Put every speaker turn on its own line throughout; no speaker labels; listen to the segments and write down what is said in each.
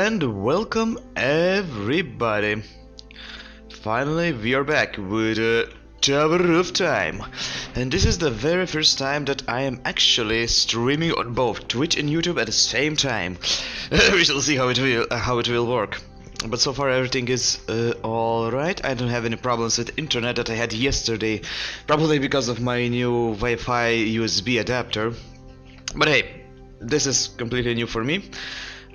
and welcome everybody. Finally we are back with Tower of Time, and this is the very first time that I am actually streaming on both Twitch and YouTube at the same time. We shall see how it will work. But so far everything is alright. I don't have any problems with internet that I had yesterday, probably because of my new Wi-Fi USB adapter. But hey, this is completely new for me.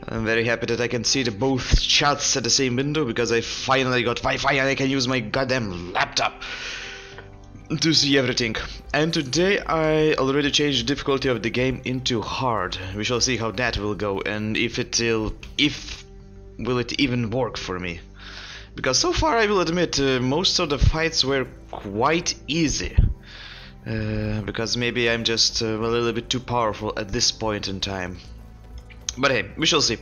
I'm very happy that I can see the both chats at the same window, because I finally got Wi-Fi and I can use my goddamn laptop to see everything. And today I already changed the difficulty of the game into hard. We shall see how that will go, and will it even work for me. Because so far I will admit most of the fights were quite easy. Because maybe I'm just a little bit too powerful at this point in time. But hey, we shall see.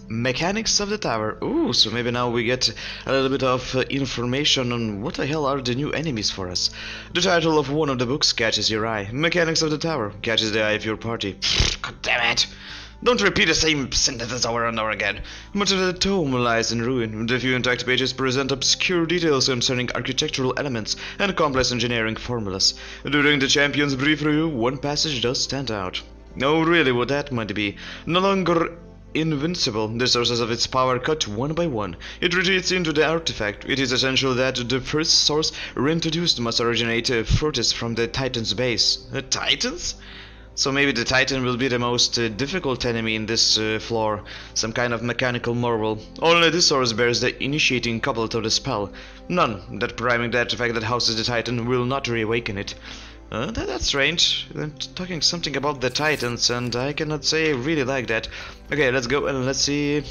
Mechanics of the tower. Ooh, so maybe now we get a little bit of information on what the hell are the new enemies for us. The title of one of the books catches your eye. Mechanics of the tower catches the eye of your party. God damn it! Don't repeat the same sentences over and over again. Much of the tome lies in ruin. The few intact pages present obscure details concerning architectural elements and complex engineering formulas. During the champion's brief review, one passage does stand out. Oh, really, what that might be. No longer invincible, the sources of its power cut one by one. It retreats into the artifact. It is essential that the first source reintroduced must originate furthest from the Titan's base. Titans? So maybe the Titan will be the most difficult enemy in this floor, some kind of mechanical marvel. Only this source bears the initiating couplet of the spell. None that priming the artifact that houses the Titan will not reawaken it. That's strange. I'm talking something about the Titans, and I cannot say I really like that. Okay, let's go and let's see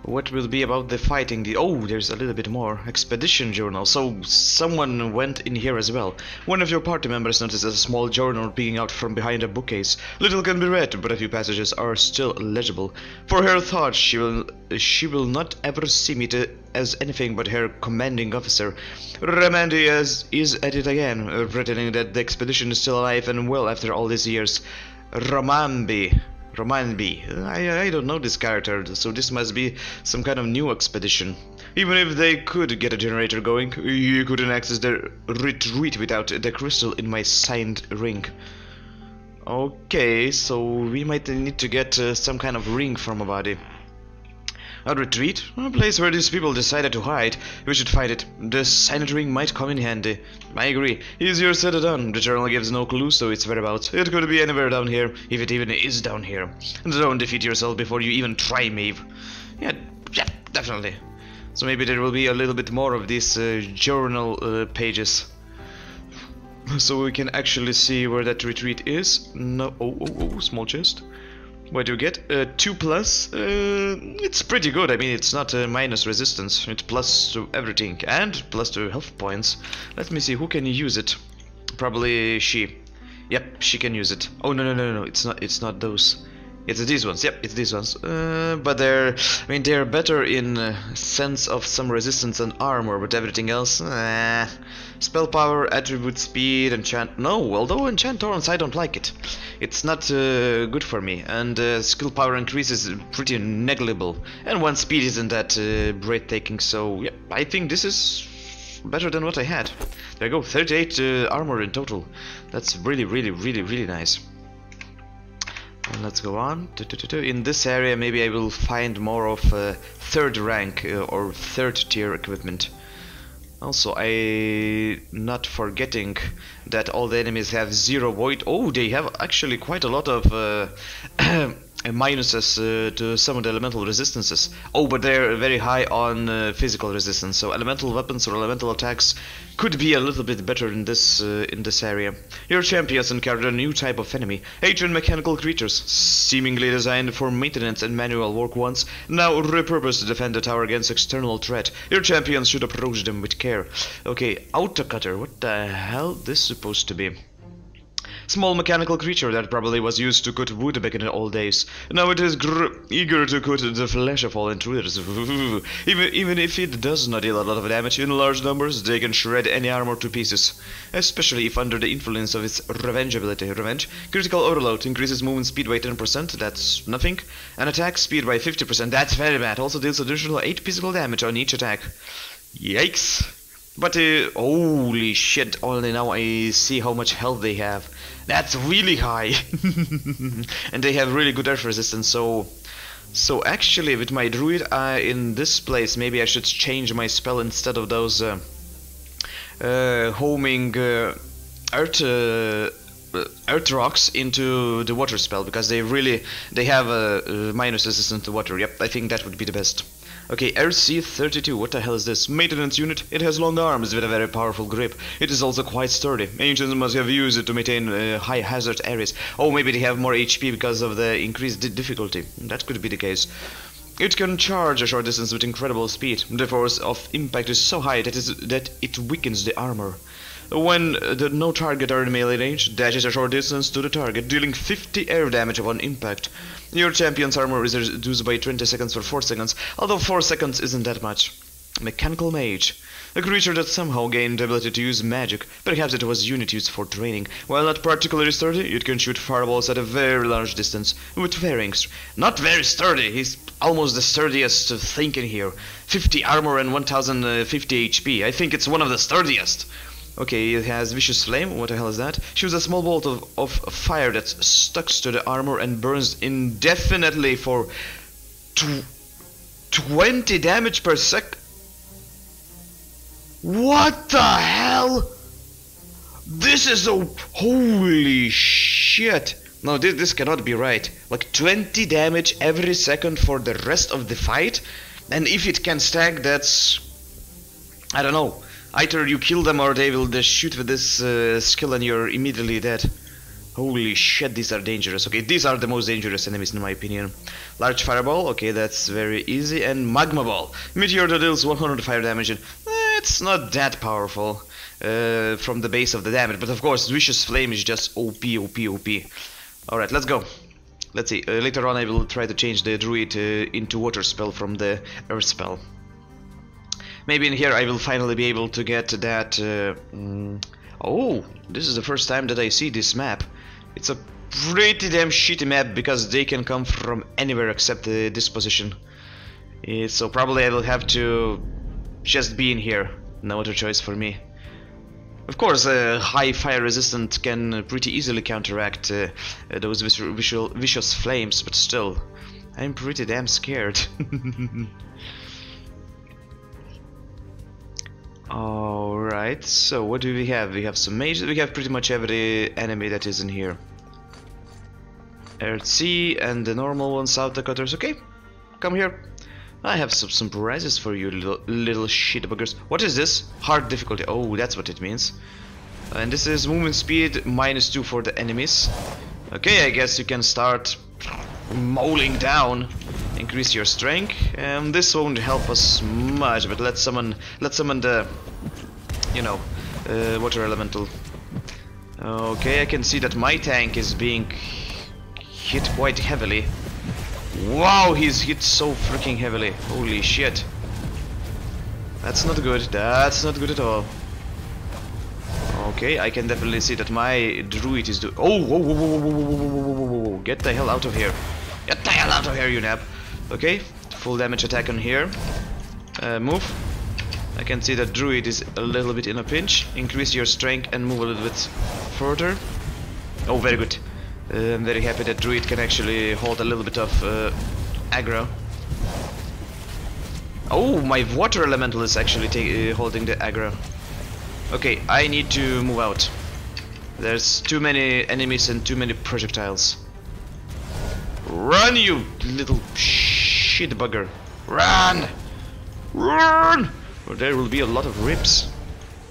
what will be about the fighting. Oh, there's a little bit more. Expedition journal. So someone went in here as well. One of your party members notices a small journal peeking out from behind a bookcase. Little can be read, but a few passages are still legible. For her thoughts, she will not ever see me as anything but her commanding officer. Ramandi is at it again, pretending that the expedition is still alive and well after all these years. Romanby. I don't know this character, so this must be some kind of new expedition. Even if they could get a generator going, you couldn't access the retreat without the crystal in my signed ring. Okay, so we might need to get some kind of ring from a body. A retreat? A place where these people decided to hide. We should find it. The signet ring might come in handy. I agree. Easier said than done. The journal gives no clues to its whereabouts. It could be anywhere down here, if it even is down here. Don't defeat yourself before you even try, Maeve. Yeah, definitely. So maybe there will be a little bit more of these journal pages, so we can actually see where that retreat is. No, oh, small chest. What do you get? 2+. It's pretty good. I mean, it's not minus resistance. It's plus to everything and plus to health points. Let me see who can use it. Probably she. Yep, she can use it. Oh no! It's not those. It's these ones. Yep, it's these ones. But they're better in sense of some resistance and armor, but everything else, spell power, attribute, speed, enchant. No, although enchant torrents, I don't like it. It's not good for me, and skill power increase is pretty negligible, and one speed isn't that breathtaking. So yeah, I think this is better than what I had. There you go, 38 armor in total. That's really nice. And let's go on. In this area maybe I will find more of third rank or third tier equipment. Also, I not forgetting that all the enemies have 0 void. Oh, they have actually quite a lot of minuses to some of the elemental resistances. Oh, but they're very high on physical resistance, so elemental weapons or elemental attacks could be a little bit better in this area. Your champions encountered a new type of enemy, ancient mechanical creatures, seemingly designed for maintenance and manual work once, now repurposed to defend the tower against external threat. Your champions should approach them with care. Okay, autocutter, what the hell this supposed to be? Small mechanical creature that probably was used to cut wood back in the old days. Now it is eager to cut the flesh of all intruders. Even if it does not deal a lot of damage in large numbers, they can shred any armor to pieces. Especially if under the influence of its revenge ability. Revenge. Critical overload increases movement speed by 10%, that's nothing. And attack speed by 50%, that's very bad. Also deals additional 8 physical damage on each attack. Yikes. But holy shit, only now I see how much health they have. That's really high. And they have really good earth resistance, so actually with my druid in this place maybe I should change my spell instead of those homing earth rocks into the water spell, because they have a minus resistance to water. Yep, I think that would be the best. Okay, RC32, what the hell is this? Maintenance unit. It has long arms with a very powerful grip. It is also quite sturdy. Ancients must have used it to maintain high hazard areas. Oh, maybe they have more HP because of the increased difficulty. That could be the case. It can charge a short distance with incredible speed. The force of impact is so high that it weakens the armor. When no target are in melee range, dashes a short distance to the target, dealing 50 air damage upon impact. Your champion's armor is reduced by 20 seconds for 4 seconds, although 4 seconds isn't that much. Mechanical Mage. A creature that somehow gained the ability to use magic. Perhaps it was unit used for training. While not particularly sturdy, it can shoot fireballs at a very large distance, with varying not very sturdy, he's almost the sturdiest thing in here. 50 armor and 1050 HP, I think it's one of the sturdiest. Okay, it has Vicious Flame, what the hell is that? Shoots a small bolt of fire that stuck to the armor and burns indefinitely for 20 damage per sec. What the hell? This is a... holy shit. No, this cannot be right. Like 20 damage every second for the rest of the fight? And if it can stack, that's... I don't know. Either you kill them or they will just shoot with this skill and you're immediately dead. Holy shit, these are dangerous. Okay, these are the most dangerous enemies in my opinion. Large Fireball, okay, that's very easy. And Magma Ball. Meteor that deals 100 fire damage. And, it's not that powerful from the base of the damage. But of course, Vicious Flame is just OP, OP, OP. Alright, let's go. Let's see, later on I will try to change the druid into water spell from the earth spell. Maybe in here I will finally be able to get that... oh, this is the first time that I see this map. It's a pretty damn shitty map because they can come from anywhere except this position. So probably I will have to just be in here. No other choice for me. Of course, high fire resistant can pretty easily counteract those vicious flames, but still, I'm pretty damn scared. Alright, so what do we have? We have some mages, we have pretty much every enemy that is in here. Earth Sea and the normal one, South Dakotas. Okay, come here. I have some prizes for you, little shitbuggers. What is this? Hard difficulty. Oh, that's what it means. And this is movement speed -2 for the enemies. Okay, I guess you can start mauling down. Increase your strength. This won't help us much, but let's summon the, you know, water elemental. Okay, I can see that my tank is being hit quite heavily. Wow, he's hit so freaking heavily. Holy shit. That's not good. That's not good at all. Okay, I can definitely see that my druid is doing... Oh, whoa, whoa, whoa, whoa, whoa, whoa, whoa, whoa, whoa. Get the hell out of here. Get the hell out of here, you nab. Okay, full damage attack on here. Move. I can see that druid is a little bit in a pinch. Increase your strength and move a little bit further. Oh, very good. I'm very happy that druid can actually hold a little bit of aggro. Oh, my water elemental is actually holding the aggro. Okay, I need to move out. There's too many enemies and too many projectiles. Run, you little shit bugger! Run! Run! Or there will be a lot of rips.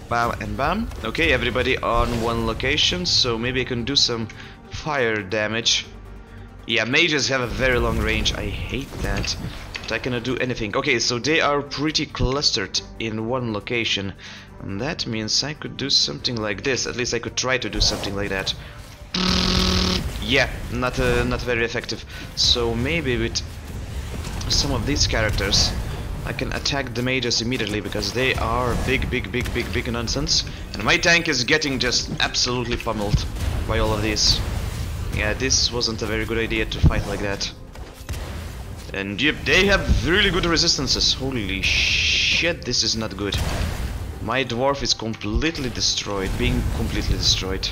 Bam and bam. Okay, everybody on one location, so maybe I can do some fire damage. Yeah, mages have a very long range. I hate that. But I cannot do anything. Okay, so they are pretty clustered in one location. And that means I could do something like this. At least I could try to do something like that. Yeah, not very effective. So maybe with some of these characters I can attack the mages immediately, because they are big nonsense. And my tank is getting just absolutely pummeled by all of these. Yeah, this wasn't a very good idea to fight like that. And yep, they have really good resistances. Holy shit, this is not good. My dwarf is completely destroyed, being completely destroyed.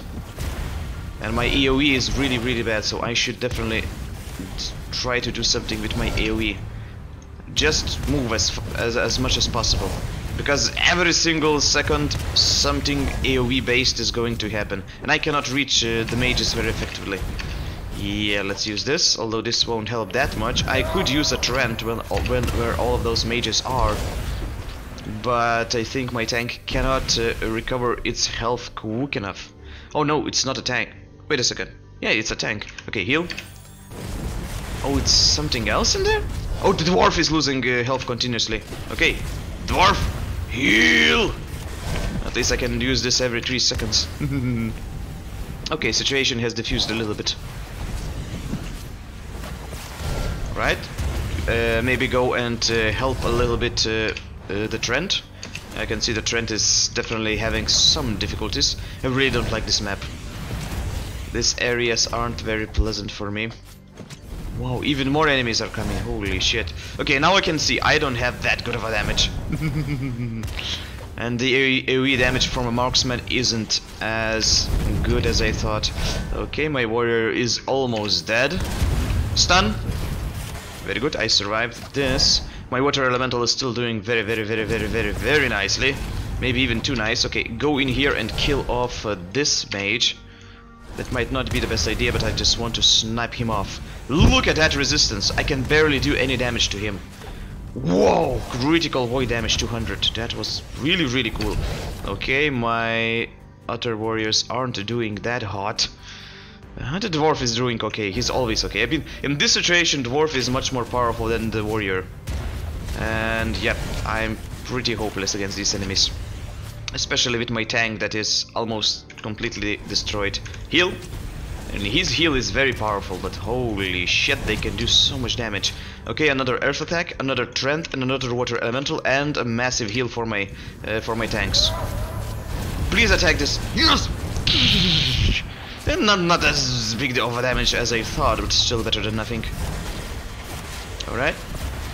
And my AoE is really bad, so I should definitely try to do something with my AoE. Just move as much as possible, because every single second something AoE based is going to happen, and I cannot reach the mages very effectively. Yeah, let's use this, although this won't help that much. I could use a Trent where all of those mages are, but I think my tank cannot recover its health quick enough. Oh no, it's not a tank. Wait a second. Yeah, it's a tank. Okay, heal. Oh, it's something else in there? Oh, the dwarf is losing health continuously. Okay, dwarf, heal! At least I can use this every 3 seconds. Okay, situation has diffused a little bit. Right? Maybe go and help a little bit the Trent. I can see the Trent is definitely having some difficulties. I really don't like this map. These areas aren't very pleasant for me. Wow, even more enemies are coming. Holy shit. Okay, now I can see I don't have that good of a damage. And the AoE damage from a marksman isn't as good as I thought. Okay, my warrior is almost dead. Stun. Very good, I survived this. My water elemental is still doing very nicely. Maybe even too nice. Okay, go in here and kill off this mage. That might not be the best idea, but I just want to snipe him off. Look at that resistance. I can barely do any damage to him. Whoa! Critical void damage 200. That was really cool. Okay, my other warriors aren't doing that hot. The dwarf is doing okay. He's always okay. I mean, in this situation, dwarf is much more powerful than the warrior. And yep, I'm pretty hopeless against these enemies. Especially with my tank that is almost completely destroyed. Heal. And his heal is very powerful, but holy shit, they can do so much damage. Okay, another earth attack, another Trent, and another water elemental, and a massive heal for my tanks. Please attack this. Yes. And not as big of a damage as I thought, but still better than nothing. All right,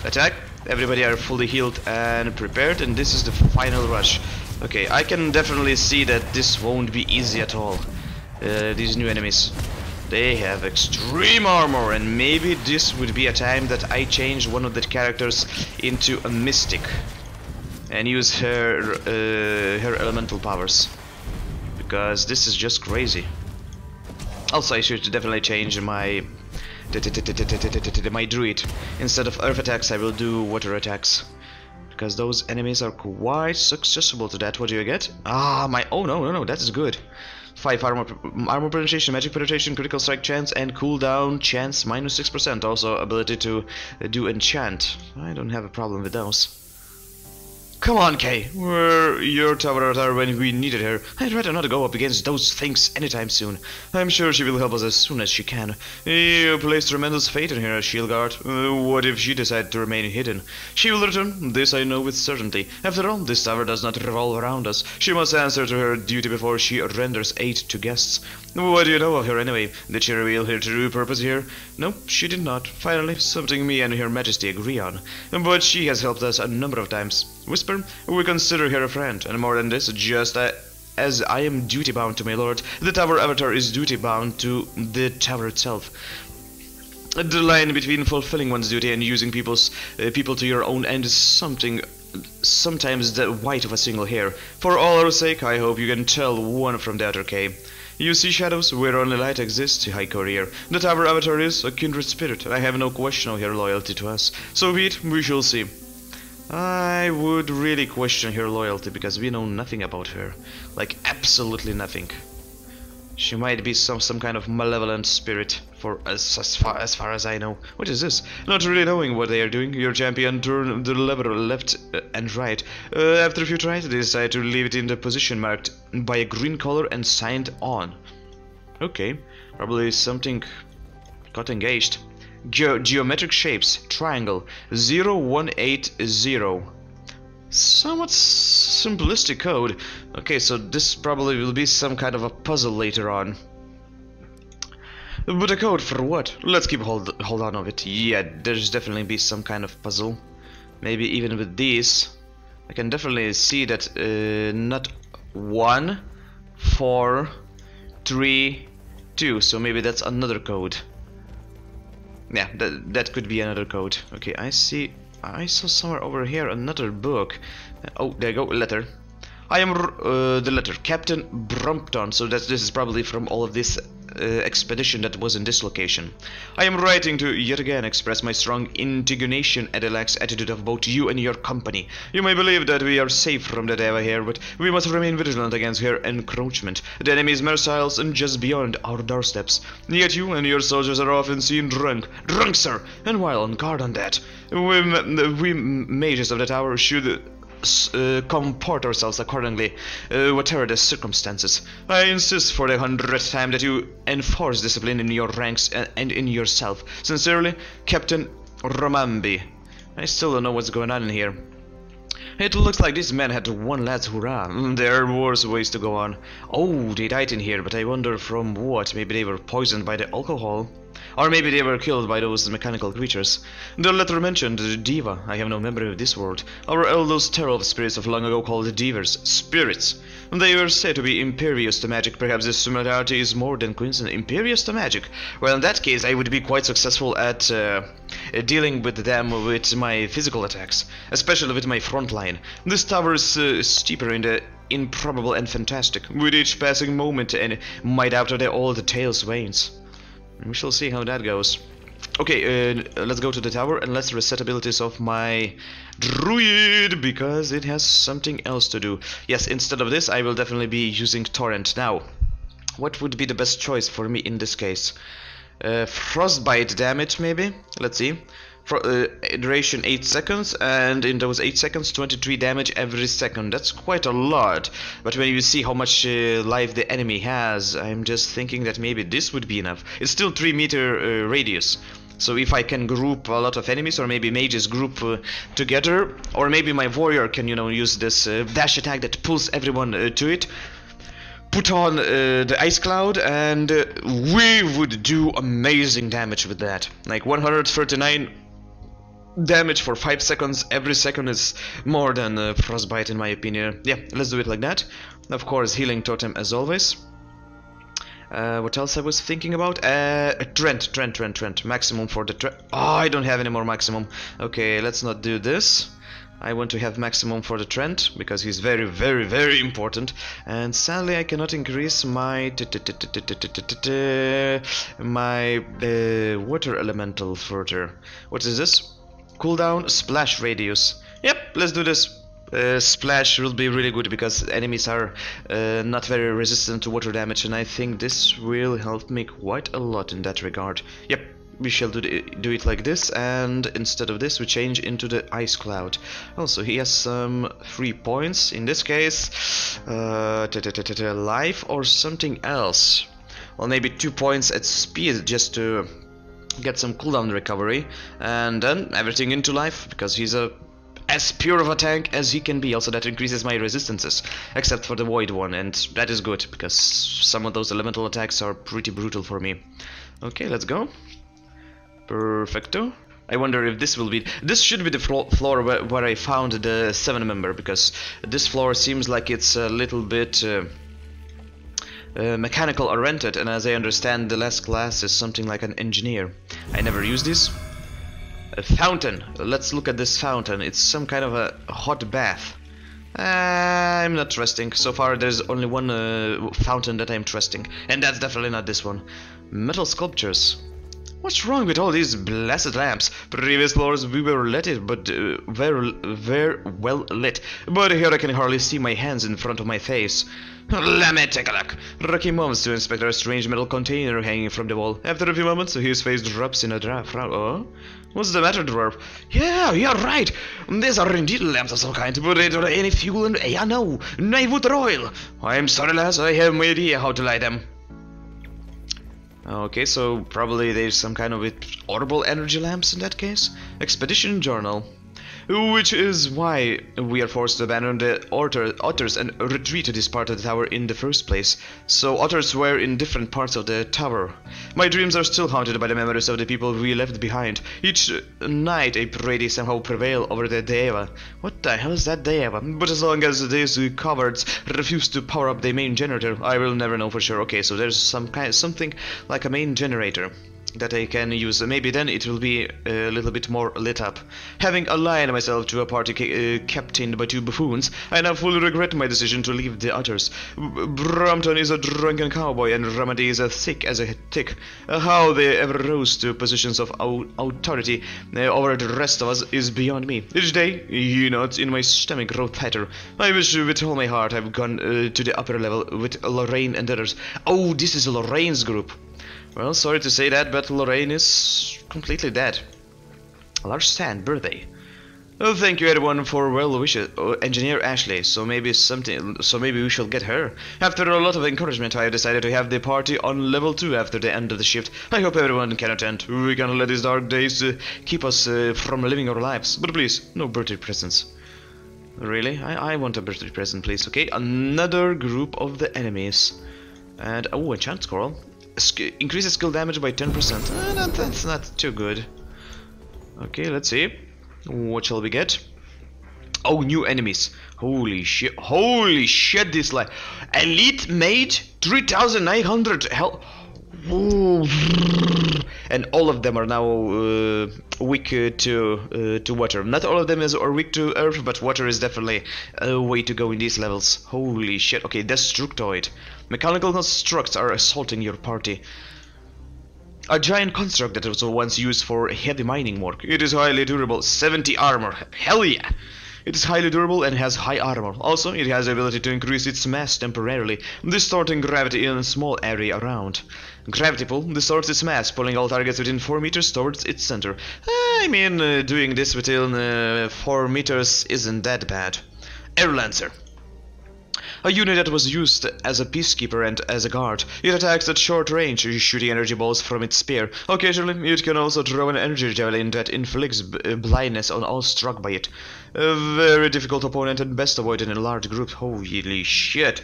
attack. Everybody are fully healed and prepared, and this is the final rush. Okay, I can definitely see that this won't be easy at all. These new enemies, they have extreme armor, and maybe this would be a time that I change one of the characters into a mystic and use her elemental powers, because this is just crazy. Also, I should definitely change my druid. Instead of earth attacks, I will do water attacks, because those enemies are quite susceptible to that. What do you get? Ah, my... Oh, no, that is good. 5 armor penetration, magic penetration, critical strike chance, and cooldown chance minus 6%. Also, ability to do enchant. I don't have a problem with those. Come on, Kay. Where your tower when we needed her. I'd rather not go up against those things anytime soon. I'm sure she will help us as soon as she can. You placed tremendous faith in her as shield guard. What if she decided to remain hidden? She will return, this I know with certainty. After all, this tower does not revolve around us. She must answer to her duty before she renders aid to guests. What do you know of her anyway? Did she reveal her true purpose here? No, she did not. Finally, something me and Her Majesty agree on. But she has helped us a number of times. Whisper, we consider her a friend, and more than this, just as I am duty-bound to my lord, the tower avatar is duty-bound to the tower itself. The line between fulfilling one's duty and using people to your own end is sometimes the white of a single hair. For all our sake, I hope you can tell one from the other, Kay. You see shadows where only light exists, High Courier. The tower avatar is a kindred spirit, and I have no question of her loyalty to us. So be it, we shall see. I would really question her loyalty, because we know nothing about her. Like, absolutely nothing. She might be some kind of malevolent spirit, for as far as I know. What is this? Not really knowing what they are doing, your champion turned the lever left and right. After a few tries, they decided to leave it in the position marked by a green color and signed on. Okay, probably something got engaged. Geometric shapes, triangle, 0180. Somewhat simplistic code. Okay, so this probably will be some kind of a puzzle later on. But a code for what? Let's keep hold on of it. Yeah, there's definitely be some kind of puzzle. Maybe even with these. I can definitely see that not 1, 4, 3, 2. So maybe that's another code. Yeah, that could be another code. Okay, I saw somewhere over here another book. Oh, there you go, letter. I am the letter, Captain Brompton. So this is probably from all of this expedition that was in this location. I am writing to yet again express my strong indignation at the lax attitude of both you and your company. You may believe that we are safe from the Deva here, but we must remain vigilant against her encroachment. The enemy is merciless and just beyond our doorsteps. Yet you and your soldiers are often seen drunk, sir, and while on guard on that, we mages of the tower should comport ourselves accordingly, whatever the circumstances. I insist for the 100th time that you enforce discipline in your ranks and in yourself. Sincerely, Captain Romambi. I still don't know what's going on in here. It looks like this man had one last hurrah. There are worse ways to go on. Oh, they died in here, but I wonder from what. Maybe they were poisoned by the alcohol. Or maybe they were killed by those mechanical creatures. The letter mentioned the Diva. I have no memory of this word. Our those terrible spirits of long ago called the Divers. Spirits. They were said to be impervious to magic. Perhaps this similarity is more than coincident. Impervious to magic. Well, in that case, I would be quite successful at dealing with them with my physical attacks, especially with my front line. This tower is steeper in the improbable and fantastic. With each passing moment, and might after the old tales wanes. We shall see how that goes. Okay, let's go to the tower and let's reset abilities of my druid, because it has something else to do. Yes, instead of this I will definitely be using torrent. Now, what would be the best choice for me in this case? Frostbite damage maybe? Let's see. Duration 8 seconds, and in those 8 seconds 23 damage every second. That's quite a lot, but when you see how much life the enemy has, I'm just thinking that maybe this would be enough. It's still 3-meter radius, so if I can group a lot of enemies, or maybe mages group together, or maybe my warrior can, you know, use this dash attack that pulls everyone to it, put on the ice cloud, and we would do amazing damage with that. Like 139 damage for 5 seconds. Every second is more than frostbite in my opinion. Yeah, let's do it like that. Of course, healing totem as always. What else I was thinking about? Trent. Maximum for the Trent. Oh, I don't have any more maximum. Okay, let's not do this. I want to have maximum for the Trent, because he's very, very, very important. And sadly I cannot increase my water elemental further. What is this? Cooldown, splash radius. Yep, let's do this. Splash will be really good because enemies are not very resistant to water damage, and I think this will help me quite a lot in that regard. Yep, we shall do it like this, and instead of this we change into the ice cloud. Also, he has some 3 points. In this case, life or something else. Well, maybe 2 points at speed just to get some cooldown recovery, and then everything into life, because he's as pure of a tank as he can be. Also, that increases my resistances, except for the void one, and that is good because some of those elemental attacks are pretty brutal for me. Okay, let's go. Perfecto. I wonder if this will be... This should be the floor where I found the 7-member, because this floor seems like it's a little bit mechanical oriented, and as I understand, the last class is something like an engineer. I never used this. A fountain. Let's look at this fountain. It's some kind of a hot bath. I'm not trusting. So far there's only one fountain that I'm trusting, and that's definitely not this one. Metal sculptures. What's wrong with all these blessed lamps? Previous floors we were lit, but very well lit. But here I can hardly see my hands in front of my face. Let me take a look. Rocky moves to inspect a strange metal container hanging from the wall. After a few moments, his face drops in a draft. Oh? What's the matter, dwarf? Yeah, you're right. These are indeed lamps of some kind, but they don't have any fuel and... no wood or oil. I'm sorry, lass, I have no idea how to light them. Okay, so probably there's some kind of audible energy lamps in that case. Expedition journal. Which is why we are forced to abandon the otters and retreat to this part of the tower in the first place. So otters were in different parts of the tower. My dreams are still haunted by the memories of the people we left behind. Each night I pray they somehow prevail over the Deva. What the hell is that Deva? But as long as these cowards refuse to power up the main generator, I will never know for sure. Okay, so there's something like a main generator that I can use. Maybe then it will be a little bit more lit up. Having aligned myself to a party captained by two buffoons, I now fully regret my decision to leave the others. Brompton is a drunken cowboy and Ramadi is as thick as a tick. How they ever rose to positions of authority over the rest of us is beyond me. Each day, knots in my stomach grow tighter. I wish with all my heart I've gone to the upper level with Lorraine and others. Oh, this is Lorraine's group. Well, sorry to say that, but Lorraine is completely dead. A large stand, birthday. Oh, thank you everyone for well wishes, Engineer Ashley. So maybe we shall get her. After a lot of encouragement, I have decided to have the party on level 2 after the end of the shift. I hope everyone can attend. We can't let these dark days keep us from living our lives. But please, no birthday presents. Really? I want a birthday present, please. Okay, another group of the enemies. And oh, a chant scroll. Increases skill damage by 10%. That's not too good. Okay, let's see. What shall we get? Oh, new enemies. Holy shit. Holy shit, this like elite mage 3900 hell. And all of them are now weak to water. Not all of them are weak to earth, but water is definitely a way to go in these levels. Holy shit. Okay, Destructoid. Mechanical constructs are assaulting your party. A giant construct that was once used for heavy mining work. It is highly durable. 70 armor. Hell yeah! It is highly durable and has high armor. Also, it has the ability to increase its mass temporarily, distorting gravity in a small area around. Gravity pull distorts its mass, pulling all targets within 4 meters towards its center. I mean, doing this within 4 meters isn't that bad. Air Lancer. A unit that was used as a peacekeeper and as a guard. It attacks at short range, shooting energy balls from its spear. Occasionally, it can also throw an energy javelin that inflicts blindness on all struck by it. A very difficult opponent and best avoided in large groups. Holy shit.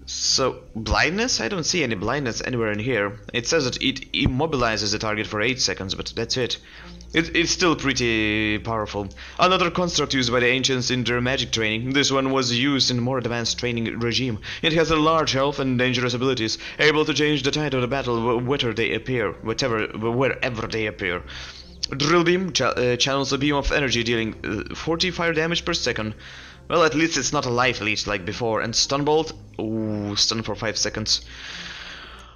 So, blindness? I don't see any blindness anywhere in here. It says that it immobilizes the target for 8 seconds, but that's it. It's still pretty powerful. Another construct used by the ancients in their magic training. This one was used in more advanced training regime. It has a large health and dangerous abilities, able to change the tide of the battle wherever they appear. Drill beam channels a beam of energy dealing 40 fire damage per second. Well, at least it's not a life leech like before. And stun bolt, ooh, stun for 5 seconds.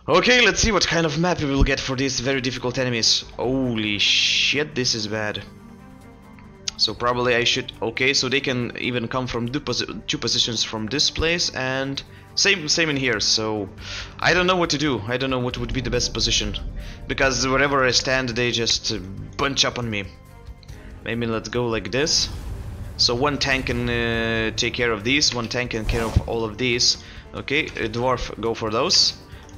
Okay, let's see what kind of map we will get for these very difficult enemies. Holy shit, this is bad. So probably I should... Okay, so they can even come from two positions from this place, and same in here. So I don't know what to do. I don't know what would be the best position, because wherever I stand they just bunch up on me. Maybe let's go like this. So one tank can take care of these, one tank can care of all of these. Okay, dwarf, go for those.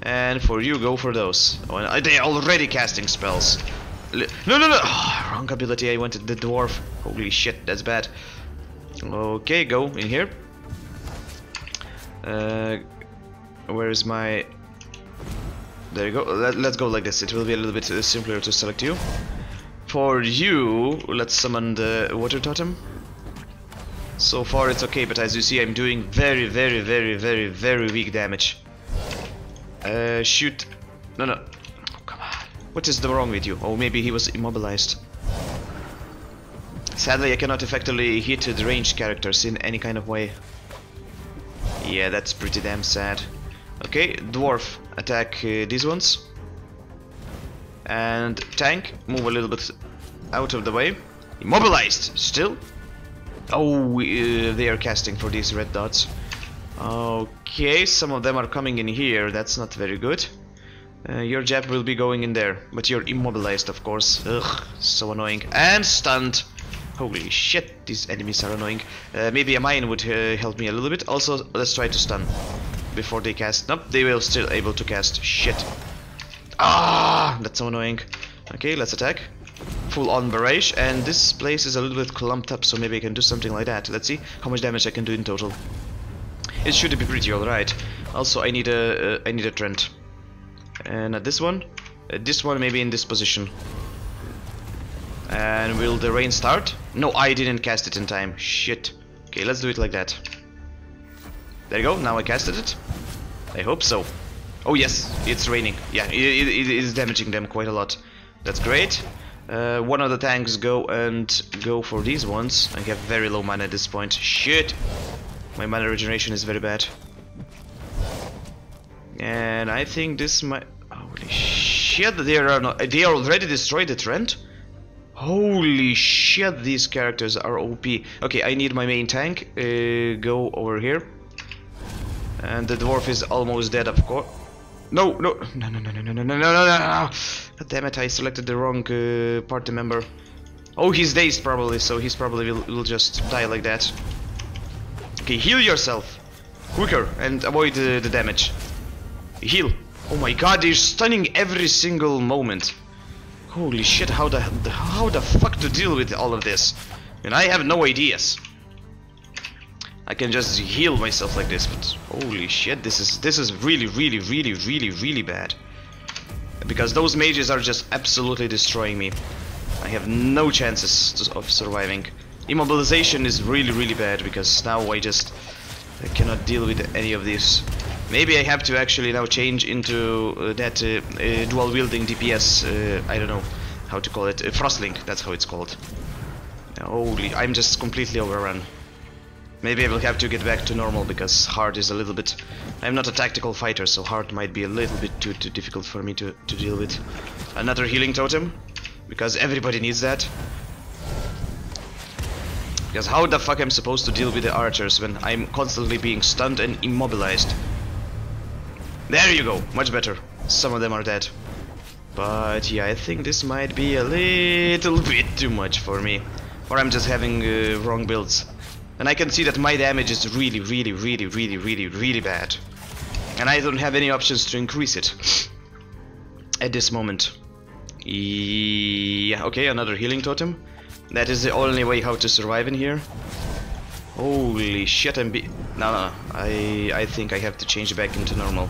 And for you, go for those. Oh, they're already casting spells. No! Oh, wrong ability, I wanted the dwarf. Holy shit, that's bad. Okay, go in here. Where is my... There you go. Let's go like this. It will be a little bit simpler to select you. For you, let's summon the water totem. So far it's okay, but as you see, I'm doing very weak damage. Shoot. No. Oh, come on. What is wrong with you? Oh, maybe he was immobilized. Sadly, I cannot effectively hit the ranged characters in any kind of way. Yeah, that's pretty damn sad. Okay, dwarf, attack these ones. And tank, move a little bit out of the way. Immobilized, still. Oh, they are casting for these red dots. Okay, some of them are coming in here. That's not very good. Your jab will be going in there, but you're immobilized, of course. Ugh, so annoying. And stunned. Holy shit, these enemies are annoying. Maybe a mine would help me a little bit. Also, let's try to stun before they cast. Nope, they will still able to cast. Shit. Ah, that's so annoying. Okay, let's attack. Full on barrage, and this place is a little bit clumped up, so maybe I can do something like that. Let's see how much damage I can do in total. It should be pretty alright. Also, I need a trend, and this one maybe in this position. And will the rain start? No, I didn't cast it in time. Shit. Okay, let's do it like that. There you go. Now I casted it. I hope so. Oh yes, it's raining. Yeah, it is damaging them quite a lot. That's great. One of the tanks go for these ones. I have very low mana at this point. Shit. My mana regeneration is very bad. And I think this might... Holy shit, they are already destroyed the trend? Holy shit, these characters are OP. Okay, I need my main tank. Go over here. And the dwarf is almost dead, of course. No. God damn it, I selected the wrong party member. Oh, he's dazed probably, so he's probably will just die like that. Okay, heal yourself. Quicker, and avoid the damage. Heal. Oh my god, they're stunning every single moment. Holy shit, how the fuck to deal with all of this? And I have no ideas. I can just heal myself like this, but holy shit, this is really bad. Because those mages are just absolutely destroying me. I have no chances of surviving. Immobilization is really bad because now I cannot deal with any of this. Maybe I have to actually now change into that dual wielding DPS. I don't know how to call it. Frostlink, that's how it's called. Holy, I'm just completely overrun. Maybe I will have to get back to normal because hard is a little bit... I'm not a tactical fighter, so hard might be a little bit too difficult for me to deal with. Another healing totem, because everybody needs that. Because how the fuck I'm supposed to deal with the archers when I'm constantly being stunned and immobilized? There you go, much better. Some of them are dead. But yeah, I think this might be a little bit too much for me. Or I'm just having wrong builds. And I can see that my damage is really bad. And I don't have any options to increase it at this moment. Yeah, okay, another healing totem. That is the only way how to survive in here. Holy shit, No, I think I have to change back into normal.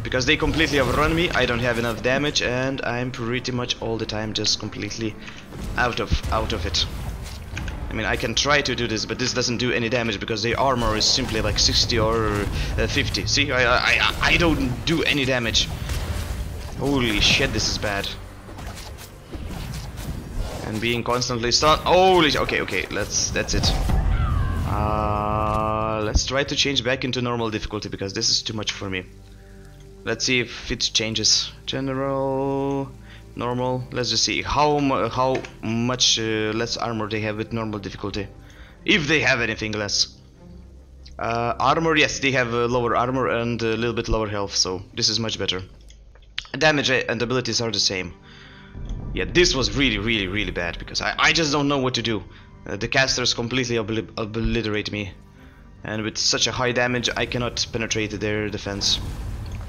Because they completely overrun me, I don't have enough damage, and I'm pretty much all the time just completely out of it. I mean, I can try to do this, but this doesn't do any damage because the armor is simply like 60 or 50. See, I don't do any damage. Holy shit, this is bad. And being constantly stunned. Holy, okay, that's it. Let's try to change back into normal difficulty because this is too much for me. Let's see if it changes. General, normal. Let's just see how much less armor they have with normal difficulty, if they have anything less. Armor, yes, they have lower armor and a little bit lower health, so this is much better. Damage and abilities are the same. Yeah, this was really bad because I just don't know what to do. The casters completely obliterate me, and with such a high damage I cannot penetrate their defense.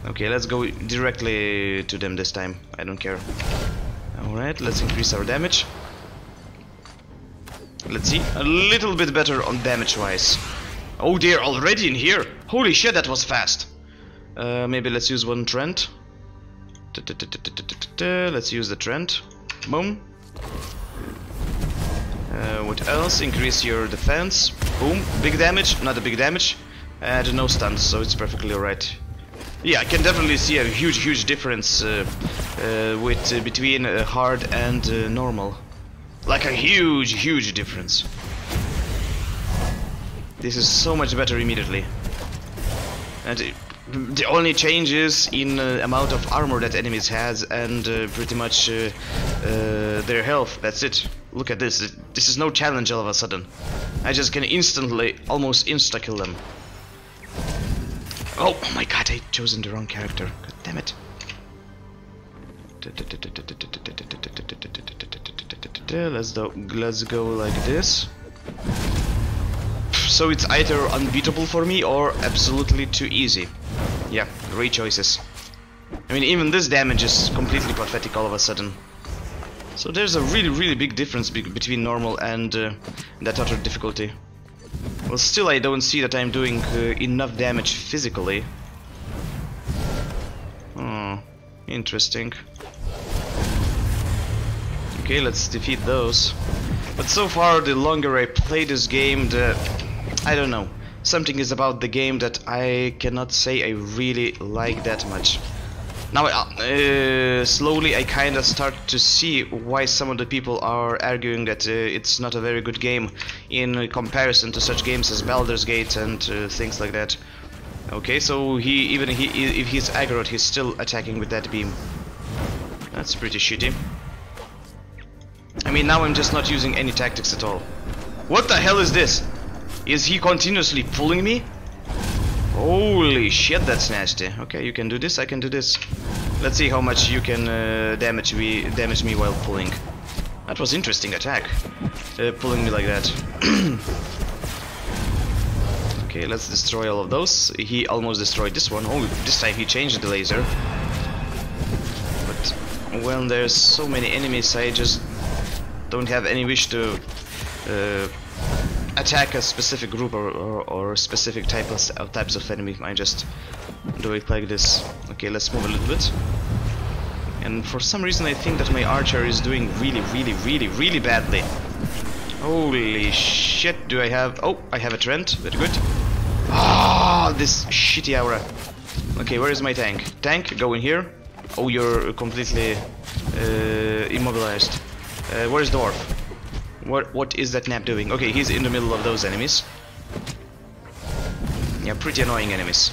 Okay, let's go directly to them this time. I don't care. Alright, let's increase our damage. Let's see, a little bit better on damage wise. Oh, they're already in here. Holy shit, that was fast. Maybe let's use one trend. Let's use the trend. Boom. What else? Increase your defense. Boom. Big damage, not a big damage. And no stuns, so it's perfectly alright. Yeah, I can definitely see a huge difference between hard and normal. Like a huge difference. This is so much better immediately. And the only change is in amount of armor that enemies has and pretty much their health. That's it. Look at this. This is no challenge all of a sudden. I just can instantly, almost insta-kill them. Oh my god, I chosen the wrong character. God damn it. Let's go like this. So it's either unbeatable for me or absolutely too easy. Yeah, great choices. I mean, even this damage is completely pathetic all of a sudden. So there's a really big difference between normal and that other difficulty. Well, still I don't see that I'm doing enough damage physically. Oh, interesting. Okay, let's defeat those. But so far, the longer I play this game, I don't know. Something is about the game that I cannot say I really like that much. Now, slowly I kinda start to see why some of the people are arguing that it's not a very good game in comparison to such games as Baldur's Gate and things like that. Okay, so if he's aggroed, he's still attacking with that beam. That's pretty shitty. I mean, now I'm just not using any tactics at all. What the hell is this? Is he continuously pulling me? Holy shit, that's nasty. Okay, you can do this, I can do this. Let's see how much you can damage me while pulling. That was interesting attack. Pulling me like that. Okay, let's destroy all of those. He almost destroyed this one. Oh, this time he changed the laser. But when there's so many enemies, I just don't have any wish to attack a specific group or specific types of enemy. I just do it like this. Okay, let's move a little bit. And for some reason I think that my archer is doing really badly. Holy shit, do I have... Oh, I have a Trent, very good. Ah, this shitty aura. Okay, where is my tank? Tank, go in here. Oh, you're completely immobilized. Where is Dwarf? What is that nap doing? Okay, he's in the middle of those enemies. Yeah, pretty annoying enemies.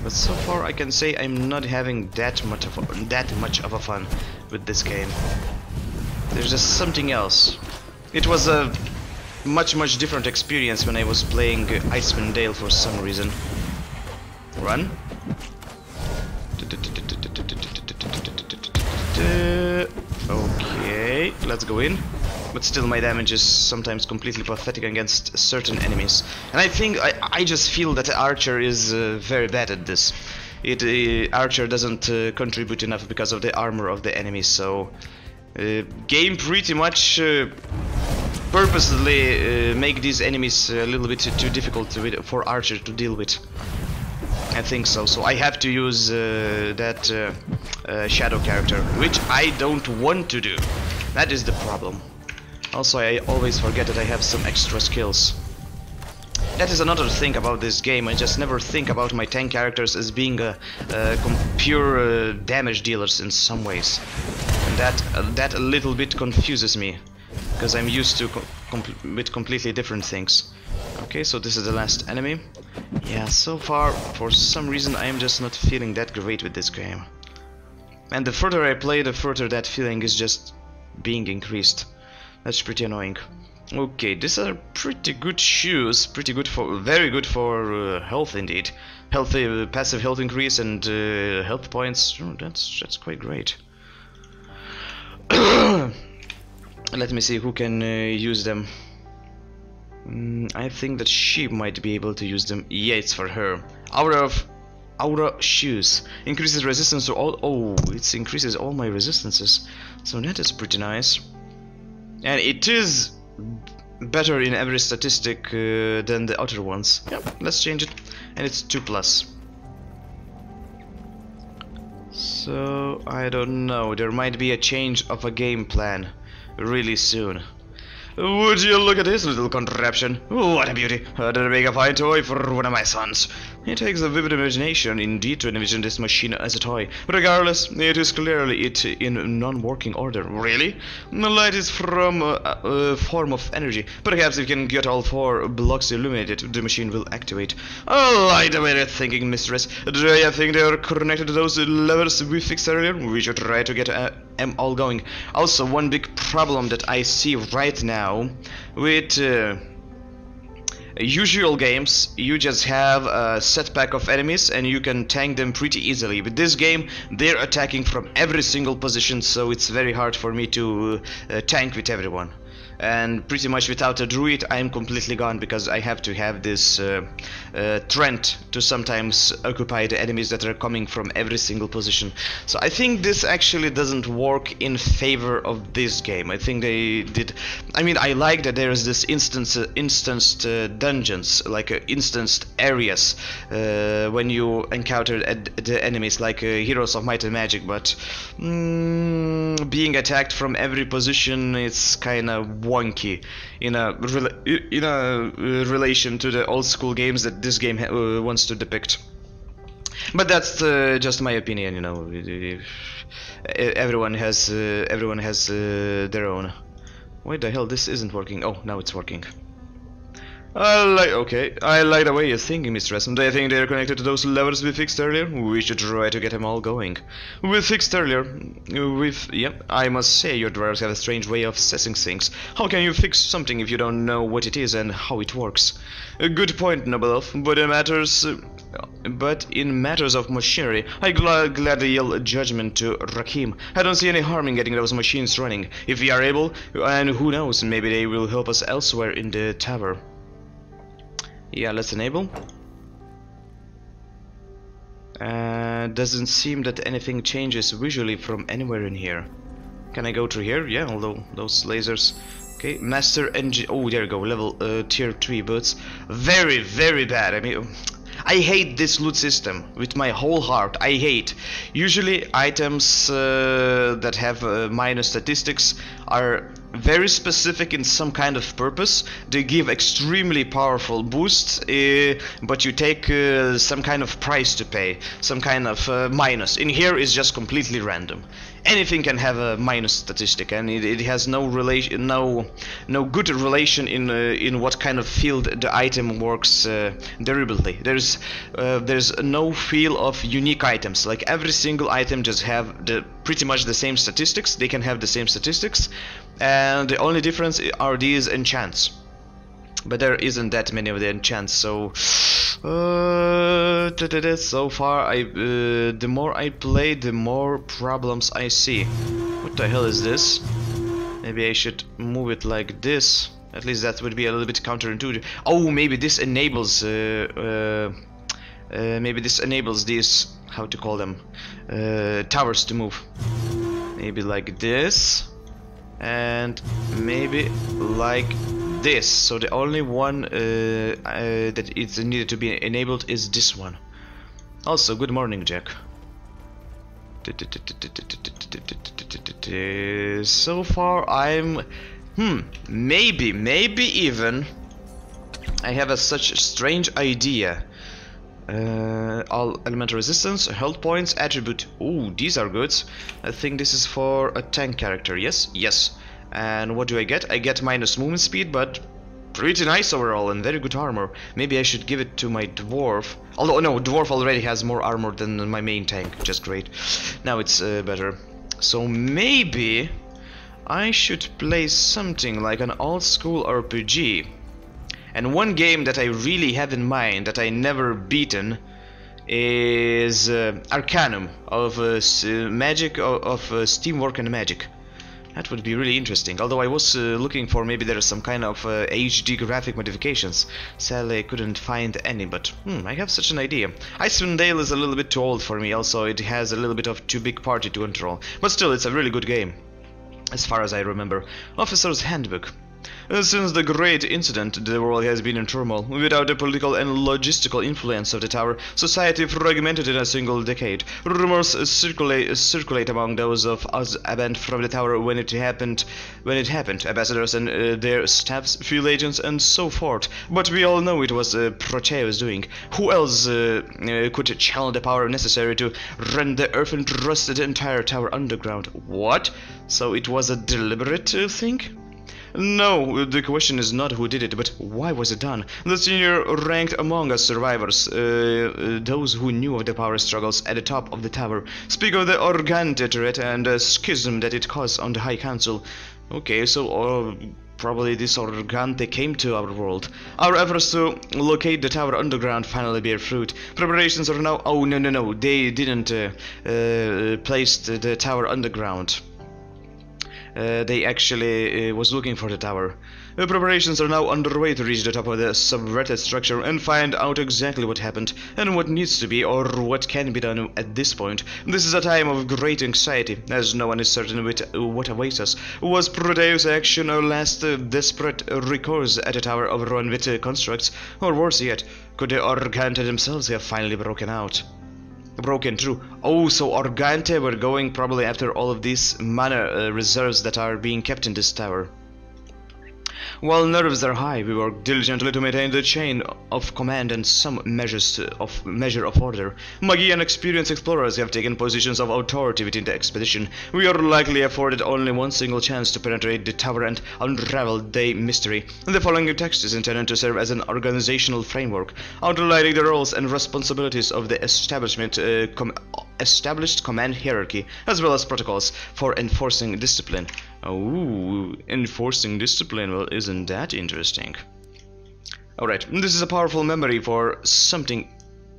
But so far I can say I'm not having that much of a fun with this game. There's just something else. It was a much different experience when I was playing Icewind Dale for some reason. Run. Okay, let's go in. But still my damage is sometimes completely pathetic against certain enemies. And I think, I just feel that Archer is very bad at this. Archer doesn't contribute enough because of the armor of the enemies, so... game pretty much purposely make these enemies a little bit too difficult for Archer to deal with. I think so, so I have to use that shadow character, which I don't want to do. That is the problem. Also, I always forget that I have some extra skills. That is another thing about this game. I just never think about my tank characters as being pure damage dealers in some ways. And that a little bit confuses me, because I'm used to with completely different things. Okay, so this is the last enemy. Yeah, so far, for some reason, I am just not feeling that great with this game. And the further I play, the further that feeling is just being increased. That's pretty annoying. Okay, these are pretty good shoes, very good for health indeed. Healthy, passive health increase and health points. Oh, that's quite great. Let me see who can use them. I think that she might be able to use them. Yeah, it's for her. Aura shoes increases resistance to all. Oh, it increases all my resistances. So that is pretty nice. And it is better in every statistic than the other ones. Yep, let's change it. And it's 2+. So, I don't know. There might be a change of a game plan really soon. Would you look at this little contraption? What a beauty! I'd make a fine toy for one of my sons. It takes a vivid imagination indeed to envision this machine as a toy. Regardless, it is clearly in non-working order. Really? The light is from a form of energy. Perhaps if you can get all 4 blocks illuminated, the machine will activate. Oh, light away that thinking, mistress. Do you think they are connected to those levers we fixed earlier? We should try to get them all going. Also, one big problem that I see right now with usual games, you just have a set pack of enemies and you can tank them pretty easily. With this game, they're attacking from every single position, so it's very hard for me to tank with everyone. and pretty much without a druid I'm completely gone, because I have to have this trend to sometimes occupy the enemies that are coming from every single position. So I think this actually doesn't work in favor of this game. I think they did, I mean, I like that there is this instanced dungeons, like instanced areas when you encounter the enemies, like Heroes of Might and Magic, but being attacked from every position is kind of wonky in a relation to the old school games that this game wants to depict. But that's just my opinion, you know. Everyone has their own. Why the hell this isn't working? Oh, now it's working. Okay, I like the way you're thinking, Mistress. Do you think they're connected to those levers we fixed earlier? We should try to get them all going. We fixed earlier. Yep, I must say your dwarves have a strange way of assessing things. How can you fix something if you don't know what it is and how it works? A good point, Noble Elf, but in matters of machinery, I gladly yield judgment to Rakim. I don't see any harm in getting those machines running. If we are able, and who knows, maybe they will help us elsewhere in the tower. Yeah, let's enable. Doesn't seem that anything changes visually from anywhere in here. Can I go through here? Yeah, although those lasers. Okay, Master Engine. Oh, there you go. Level tier 3 boots. Very, very bad. I mean, I hate this loot system with my whole heart. I hate. Usually items that have minus statistics are very specific in some kind of purpose. They give extremely powerful boosts, but you take some kind of price to pay, some kind of minus. In here is just completely random. Anything can have a minus statistic, and it has no relation, no good relation in what kind of field the item works deliberately. There's no feel of unique items. Like every single item just have pretty much the same statistics. They can have the same statistics, and the only difference are these enchants. But there isn't that many of the enchants, so so far the more I play, the more problems I see. What the hell is this? Maybe I should move it like this. At least that would be a little bit counterintuitive. Oh, maybe this enables these, how to call them, towers to move. Maybe like this, and maybe like this. So the only one that is needed to be enabled is this one. Also, good morning, Jack. So far I'm maybe even I have such a strange idea. All elemental resistance, health points, attribute. Ooh, these are good. I think this is for a tank character. Yes. And what do I get? I get minus movement speed, but pretty nice overall and very good armor. Maybe I should give it to my dwarf. Although no, dwarf already has more armor than my main tank. Just great. Now it's better. So maybe I should play something like an old school RPG. And one game that I really have in mind that I never beaten is Arcanum of Magic of Steamwork and Magic. That would be really interesting. Although I was looking for maybe there is some kind of HD graphic modifications. Sadly I couldn't find any, but I have such an idea. Icewind Dale is a little bit too old for me. Also it has a little bit of too big party to control. But still, it's a really good game, as far as I remember. Officer's Handbook. Since the great incident, the world has been in turmoil. Without the political and logistical influence of the tower, society fragmented in a single decade. Rumors circulate among those of us banned from the tower when it happened. Ambassadors and their staffs, field agents, and so forth. But we all know it was Proteus doing. Who else could channel the power necessary to rend the earth and thrust the entire tower underground? What? So it was a deliberate thing? No, the question is not who did it, but why was it done. The senior ranked among us survivors, those who knew of the power struggles at the top of the tower, speak of the Organte threat and the schism that it caused on the High Council. Okay, so probably this Organte came to our world. Our efforts to locate the tower underground finally bear fruit. Preparations are now... Oh, no, they didn't place the tower underground. they actually was looking for the tower. Preparations are now underway to reach the top of the subverted structure and find out exactly what happened and what needs to be or what can be done at this point. This is a time of great anxiety, as no one is certain with what awaits us. Was Proteus' action our last desperate recourse at a tower overrun with constructs? Or worse yet, could the Organte themselves have finally broken through? Oh, so Organte were going probably after all of these mana reserves that are being kept in this tower. While nerves are high, we work diligently to maintain the chain of command and some measure of order. Magi and experienced explorers have taken positions of authority within the expedition. We are likely afforded only one single chance to penetrate the tower and unravel the mystery. The following text is intended to serve as an organizational framework, outlining the roles and responsibilities of the established command hierarchy, as well as protocols for enforcing discipline. Oh, enforcing discipline, well, isn't that interesting? Alright, this is a powerful memory for something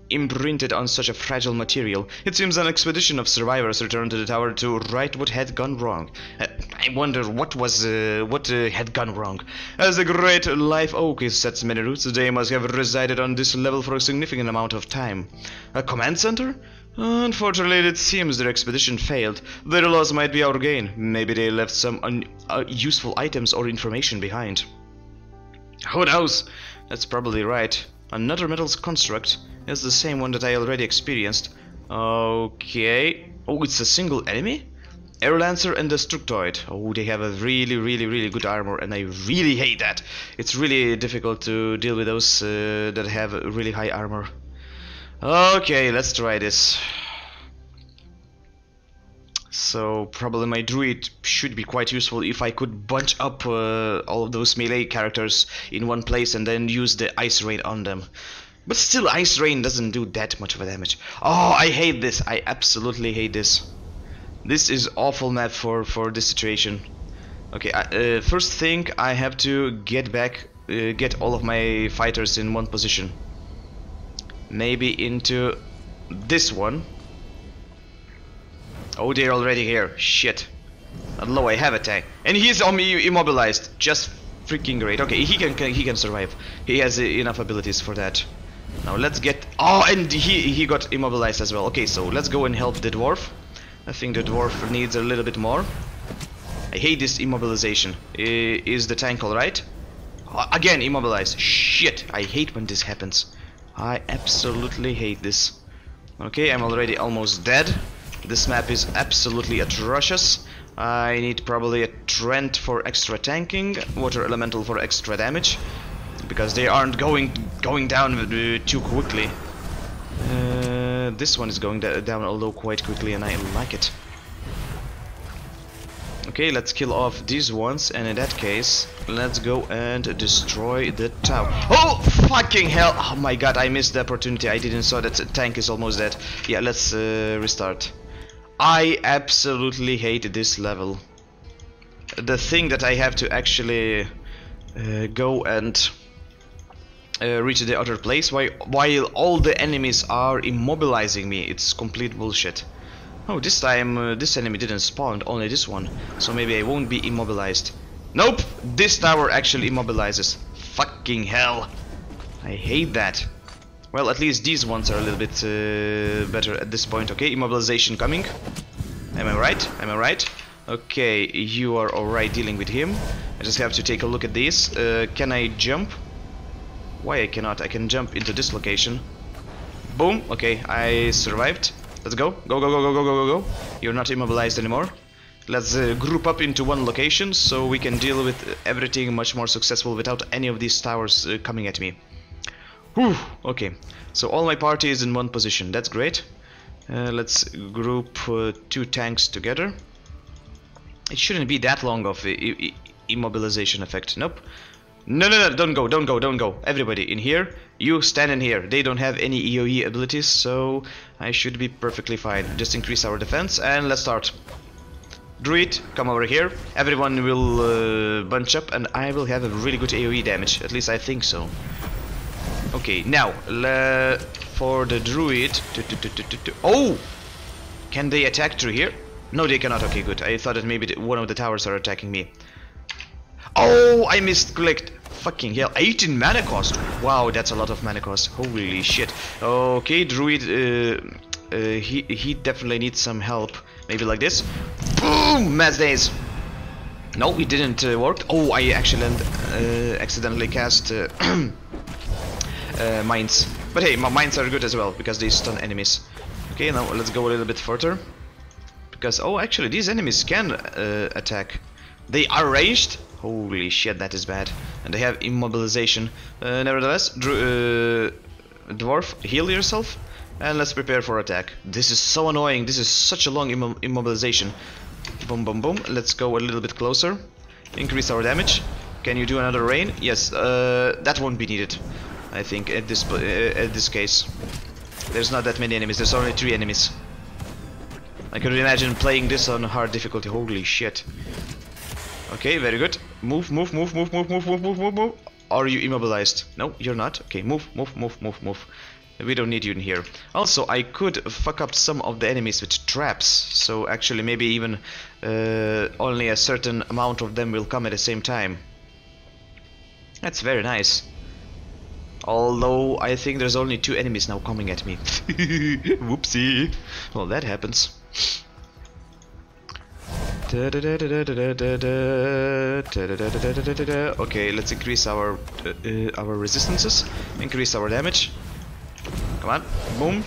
imprinted on such a fragile material. It seems an expedition of survivors returned to the tower to right what had gone wrong. I wonder what had gone wrong. As the great live oak sets many roots, they must have resided on this level for a significant amount of time. A command center? Unfortunately, it seems their expedition failed. Their loss might be our gain. Maybe they left some useful items or information behind. Who knows? That's probably right. Another metal construct is the same one that I already experienced. Okay. Oh, it's a single enemy? Air Lancer and Destructoid. Oh, they have a really good armor, and I really hate that. It's really difficult to deal with those that have really high armor. Okay, let's try this. So probably my druid should be quite useful if I could bunch up all of those melee characters in one place and then use the ice rain on them. But still, ice rain doesn't do that much of a damage. Oh, I hate this. I absolutely hate this. This is awful map for this situation. Okay, first thing, I have to get all of my fighters in one position. Maybe into this one. Oh, they're already here. Shit. Although I have a tank, and he's immobilized. Just freaking great. Okay, he can survive. He has enough abilities for that. Now let's get. Oh, and he got immobilized as well. Okay, so let's go and help the dwarf. I think the dwarf needs a little bit more. I hate this immobilization. Is the tank alright? Again, immobilized. Shit, I hate when this happens. I absolutely hate this. Okay, I'm already almost dead. This map is absolutely atrocious. I need probably a Trent for extra tanking, Water Elemental for extra damage, because they aren't going down too quickly. This one is going down, although quite quickly, and I like it. Okay, let's kill off these ones, and in that case, let's go and destroy the tower. Oh, fucking hell! Oh my god, I missed the opportunity. I didn't saw that the tank is almost dead. Yeah, let's restart. I absolutely hate this level. The thing that I have to actually go and reach the other place while all the enemies are immobilizing me, it's complete bullshit. Oh, this time this enemy didn't spawn, only this one. So maybe I won't be immobilized. Nope! This tower actually immobilizes. Fucking hell! I hate that. Well, at least these ones are a little bit better at this point. Okay, immobilization coming. Am I right? Am I right? Okay, you are alright dealing with him. I just have to take a look at these. Can I jump? Why I cannot? I can jump into this location. Boom! Okay, I survived. Let's go. Go, go, go, go, go, go, go, go. You're not immobilized anymore. Let's group up into one location so we can deal with everything much more successful without any of these towers coming at me. Whew. Okay, so all my party is in one position. That's great. Let's group two tanks together. It shouldn't be that long of immobilization effect. Nope. No, no, no, don't go, don't go, don't go. Everybody in here, you stand in here. They don't have any EOE abilities, so I should be perfectly fine. Just increase our defense and let's start. Druid, come over here. Everyone will bunch up and I will have a really good AoE damage. At least I think so. Okay, now, for the Druid... Oh! Can they attack through here? No, they cannot. Okay, good. I thought that maybe one of the towers are attacking me. Oh, I misclicked. Fucking hell. 18 mana cost. Wow, that's a lot of mana cost. Holy shit. Okay, Druid, he definitely needs some help. Maybe like this. Boom! Mass days. No, it didn't work. Oh, I actually accidentally cast mines. But hey, my mines are good as well because they stun enemies. Okay, now let's go a little bit further. Because, oh, actually, these enemies can attack. They are ranged. Holy shit, that is bad. And they have immobilization. Nevertheless, dwarf, heal yourself. And let's prepare for attack. This is so annoying. This is such a long immobilization. Boom, boom, boom. Let's go a little bit closer. Increase our damage. Can you do another rain? Yes, that won't be needed. I think at this case. There's not that many enemies. There's only 3 enemies. I could imagine playing this on hard difficulty. Holy shit. Okay, very good. Move, move, move, move, move, move, move, move, move, move. Are you immobilized? No, you're not. Okay, move, move, move, move, move. We don't need you in here. Also, I could fuck up some of the enemies with traps. So actually, maybe even only a certain amount of them will come at the same time. That's very nice. Although I think there's only 2 enemies now coming at me. Whoopsie. Well, that happens. Okay, let's increase our resistances, increase our damage. Come on, boom.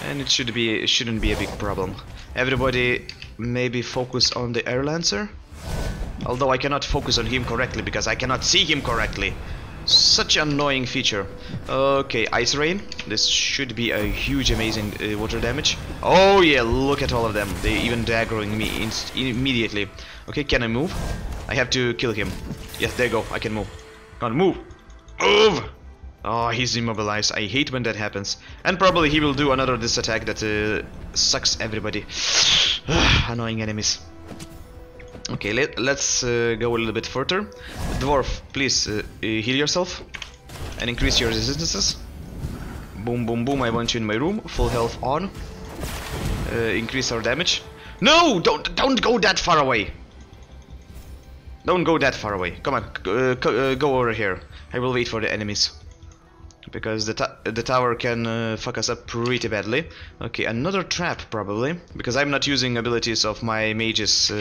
And it shouldn't be a big problem. Everybody maybe focus on the Air Lancer. Although I cannot focus on him correctly because I cannot see him correctly. Such an annoying feature. Okay, Ice Rain. This should be a huge, amazing water damage. Oh yeah, look at all of them. They even daggerring me immediately. Okay, can I move? I have to kill him. Yes, there you go. I can move. Come on, move. Move! Oh, he's immobilized. I hate when that happens. And probably he will do another this attack that sucks everybody. Annoying enemies. Okay, let's go a little bit further. Dwarf, please heal yourself and increase your resistances. Boom, boom, boom. I want you in my room. Full health on. Increase our damage. No, don't go that far away. Don't go that far away. Come on, go over here. I will wait for the enemies because the tower can fuck us up pretty badly. Okay, another trap probably because I'm not using abilities of my mages.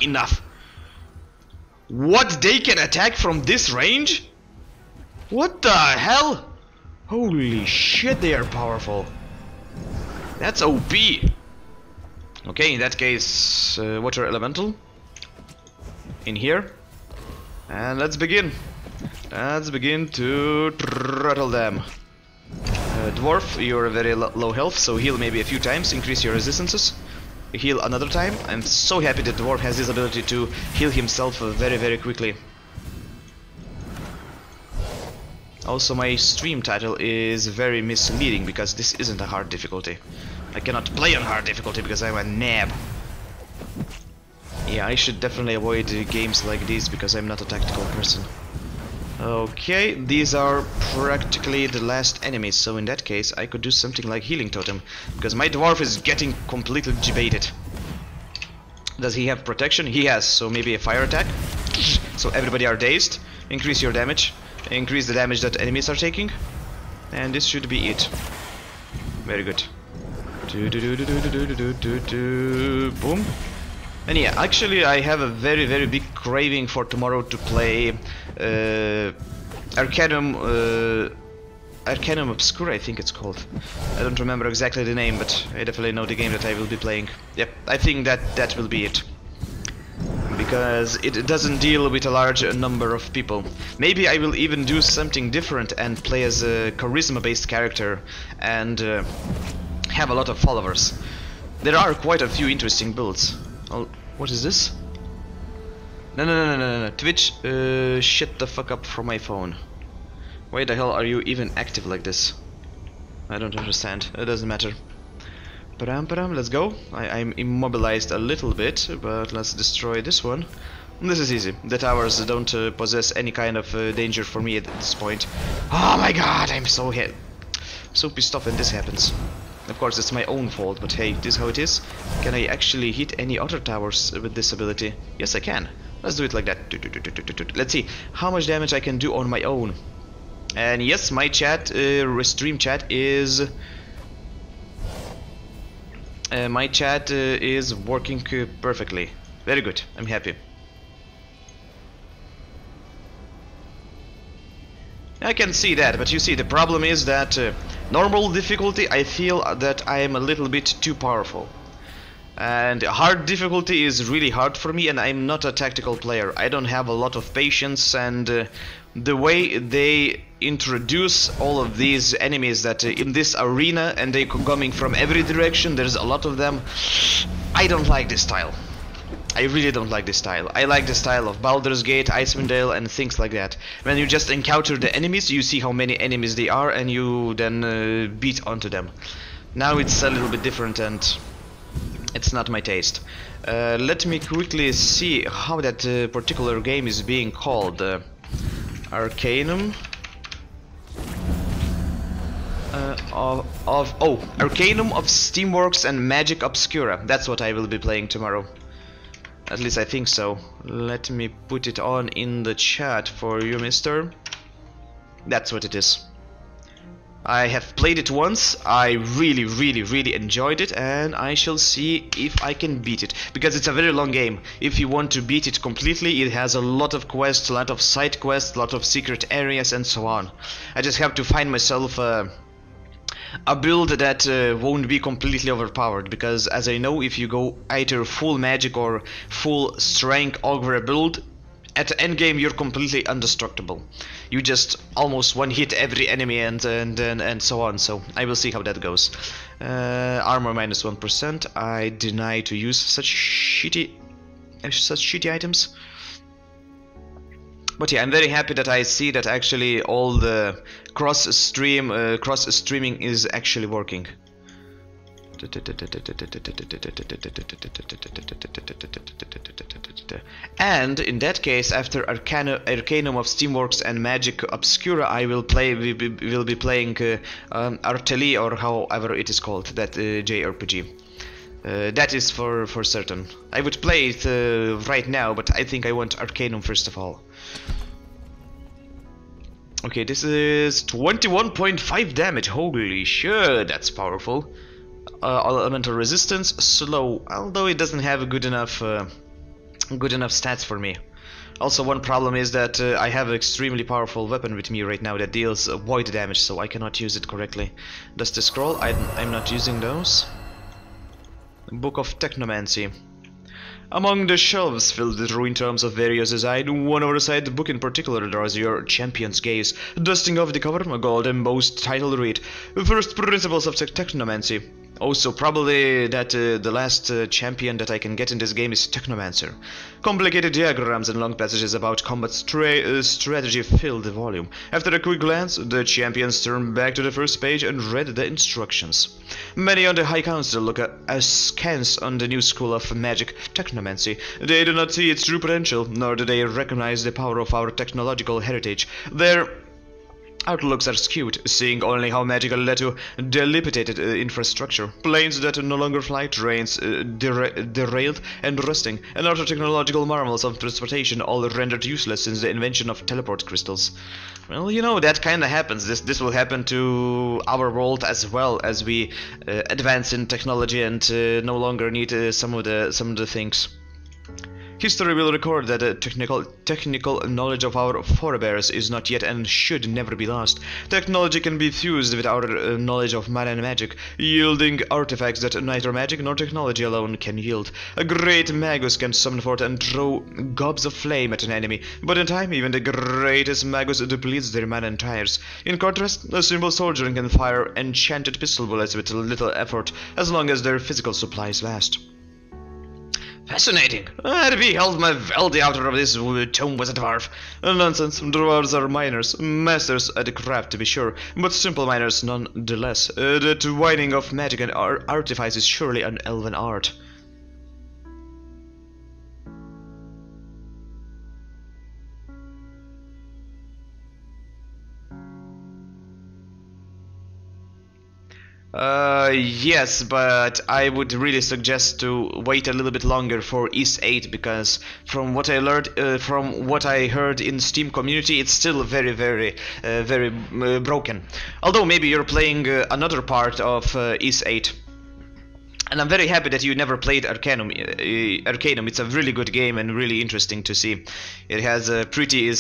Enough. What? They can attack from this range? What the hell? Holy shit, they are powerful. That's OP. Okay, in that case, water elemental in here. And let's begin. Let's begin to throttle them. Dwarf, you're very low health, so heal maybe a few times, increase your resistances. Heal another time. I'm so happy that Dwarf has this ability to heal himself very, very quickly. Also, my stream title is very misleading because this isn't a hard difficulty. I cannot play on hard difficulty because I'm a nab. Yeah, I should definitely avoid games like these because I'm not a tactical person. Okay, these are practically the last enemies, so in that case I could do something like Healing Totem, because my dwarf is getting completely debated. Does he have protection? He has, so maybe a fire attack. So everybody are dazed. Increase your damage. Increase the damage that enemies are taking. And this should be it. Very good. Boom. And yeah, actually I have a very, very big craving for tomorrow to play Arcanum Obscura, I think it's called. I don't remember exactly the name, but I definitely know the game that I will be playing. Yep, I think that will be it. Because it doesn't deal with a large number of people. Maybe I will even do something different and play as a charisma-based character and have a lot of followers. There are quite a few interesting builds. Oh, what is this? No. Twitch, shut the fuck up from my phone. Why the hell are you even active like this? I don't understand. It doesn't matter. Param, let's go. I'm immobilized a little bit, but let's destroy this one. This is easy. The towers don't possess any kind of danger for me at this point. Oh my god, I'm so pissed off when this happens. Of course, it's my own fault, but hey, this is how it is. Can I actually hit any other towers with this ability? Yes, I can. Let's do it like that. Let's see how much damage I can do on my own. And yes, my chat, stream chat is... my chat is working perfectly. Very good, I'm happy. I can see that, but you see, the problem is that normal difficulty, I feel that I am a little bit too powerful. And hard difficulty is really hard for me, and I'm not a tactical player. I don't have a lot of patience, and the way they introduce all of these enemies that in this arena, and they coming from every direction, there's a lot of them. I don't like this style. I really don't like this style. I like the style of Baldur's Gate, Icewind Dale, and things like that. When you just encounter the enemies, you see how many enemies they are, and you then beat onto them. Now it's a little bit different, and it's not my taste. Let me quickly see how that particular game is being called. Arcanum Arcanum of Steamworks and Magic Obscura. That's what I will be playing tomorrow. At least I think so. Let me put it on in the chat for you, mister. That's what it is. I have played it once, I really enjoyed it, and I shall see if I can beat it. Because it's a very long game. If you want to beat it completely, it has a lot of quests, a lot of side quests, a lot of secret areas, and so on. I just have to find myself a build that won't be completely overpowered, because as I know, if you go either full magic or full strength ogre build, at the endgame you're completely indestructible. You just almost one hit every enemy and so on. So I will see how that goes. Armor minus 1%. I deny to use such shitty items. But yeah, I'm very happy that I see that actually all the cross streaming is actually working. And in that case, after Arcanum of Steamworks and Magic Obscura, I will be playing Arteli, or however it is called, that JRPG. That is for certain. I would play it right now, but I think I want Arcanum first of all. Okay, this is 21.5 damage. Holy shit, that's powerful. Elemental resistance, slow, although it doesn't have a good enough stats for me. Also, one problem is that I have an extremely powerful weapon with me right now that deals void damage, so I cannot use it correctly. Dusty Scroll, I'm not using those. Book of Technomancy. Among the shelves filled with ruined tomes of various design, one oversized the book in particular draws your champion's gaze. Dusting off the cover, a gold embossed title read: First Principles of Technomancy. Also, probably that the last champion that I can get in this game is Technomancer. Complicated diagrams and long passages about combat strategy filled the volume. After a quick glance, the champions turned back to the first page and read the instructions. Many on the High Council look askance on the new school of magic, Technomancy. They do not see its true potential, nor do they recognize the power of our technological heritage. Their outlooks are skewed, seeing only how magical led to dilapidated infrastructure, planes that no longer fly, trains derailed and rusting, and other technological marvels of transportation all rendered useless since the invention of teleport crystals. Well, you know, that kinda happens. This will happen to our world as well as we advance in technology and no longer need some of the things. History will record that the technical knowledge of our forebears is not yet and should never be lost. Technology can be fused with our knowledge of mana and magic, yielding artifacts that neither magic nor technology alone can yield. A great magus can summon forth and throw gobs of flame at an enemy, but in time even the greatest magus depletes their mana and tires. In contrast, a simple soldier can fire enchanted pistol bullets with little effort, as long as their physical supplies last. Fascinating! To beheld my wealthy outer of this tome was a dwarf. Nonsense, dwarves are miners, masters at the craft to be sure, but simple miners nonetheless. The twining of magic and artifice is surely an elven art. Yes, but I would really suggest to wait a little bit longer for East 8 because from what I learned, from what I heard in Steam community, it's still very broken. Although maybe you're playing another part of East 8. And I'm very happy that you never played Arcanum. Arcanum, it's a really good game and really interesting to see. It has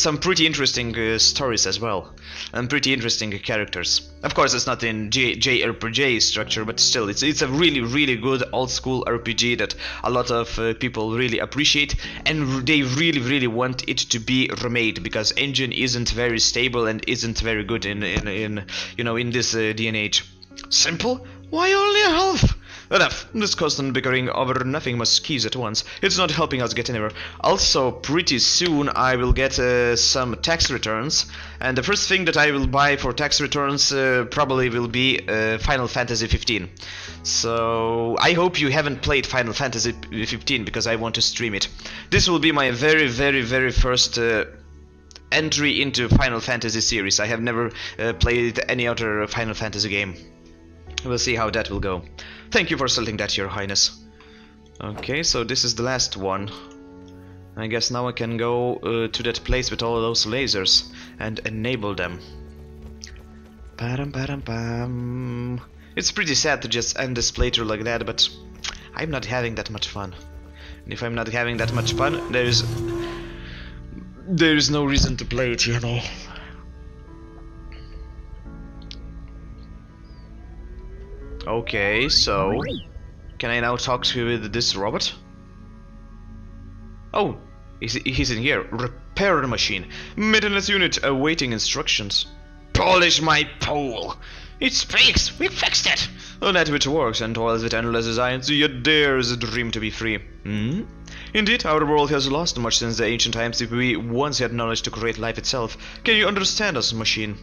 some pretty interesting stories as well, and pretty interesting characters. Of course, it's not in JRPG structure, but still, it's a really good old school RPG that a lot of people really appreciate, and they really want it to be remade because engine isn't very stable and isn't very good in this day and age. Simple? Why only a half? Enough. This constant bickering over nothing must keys at once. It's not helping us get anywhere. Also, pretty soon I will get some tax returns, and the first thing that I will buy for tax returns probably will be Final Fantasy 15. So I hope you haven't played Final Fantasy 15 because I want to stream it. This will be my very first entry into Final Fantasy series. I have never played any other Final Fantasy game. We'll see how that will go. Thank you for selling that, Your Highness. Okay, so this is the last one. I guess now I can go to that place with all those lasers and enable them. Ba-dum-ba-dum-bum. It's pretty sad to just end this playthrough like that, but I'm not having that much fun. And if I'm not having that much fun, there's no reason to play it, you know. Okay, so can I now talk to this robot? Oh, he's in here. Repair machine. Maintenance unit awaiting instructions. Polish my pole. It speaks. We fixed it. That which works and toils with endless desires, yet dares a dream to be free. Hmm? Indeed, our world has lost much since the ancient times if we once had knowledge to create life itself. Can you understand us, machine?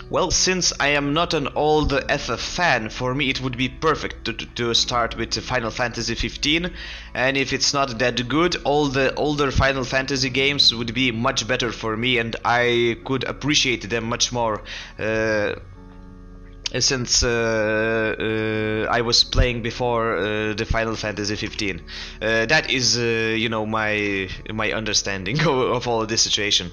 Well, since I am not an old FF fan, for me it would be perfect to start with Final Fantasy 15, and if it's not that good, all the older Final Fantasy games would be much better for me and I could appreciate them much more, since I was playing before the Final Fantasy 15. That is, my understanding of all this situation.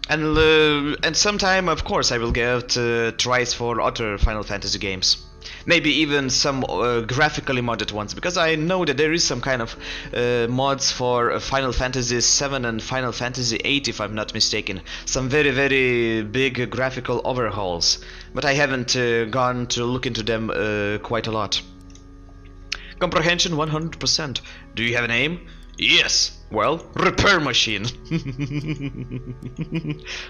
And sometime, of course, I will get tries for other Final Fantasy games. Maybe even some graphically modded ones, because I know that there is some kind of mods for Final Fantasy 7 and Final Fantasy 8, if I'm not mistaken. Some very big graphical overhauls, but I haven't gone to look into them quite a lot. Comprehension 100%. Do you have a name? Yes. Well, repair machine.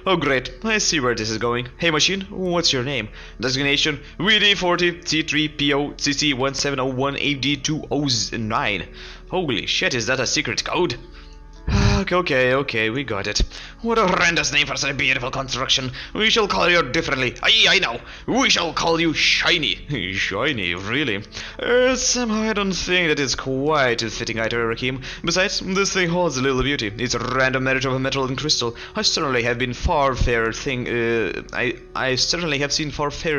Oh great, I see where this is going. Hey machine, what's your name? Designation VD40 C3PO CC1701AD209. Holy shit, is that a secret code? Okay, we got it. What a horrendous name for such a beautiful construction. We shall call you differently. I know. We shall call you Shiny. Shiny, really? Somehow I don't think that is quite fitting either, Rakim. Besides, this thing holds a little beauty. It's a random marriage of a metal and crystal. I certainly have seen far fairer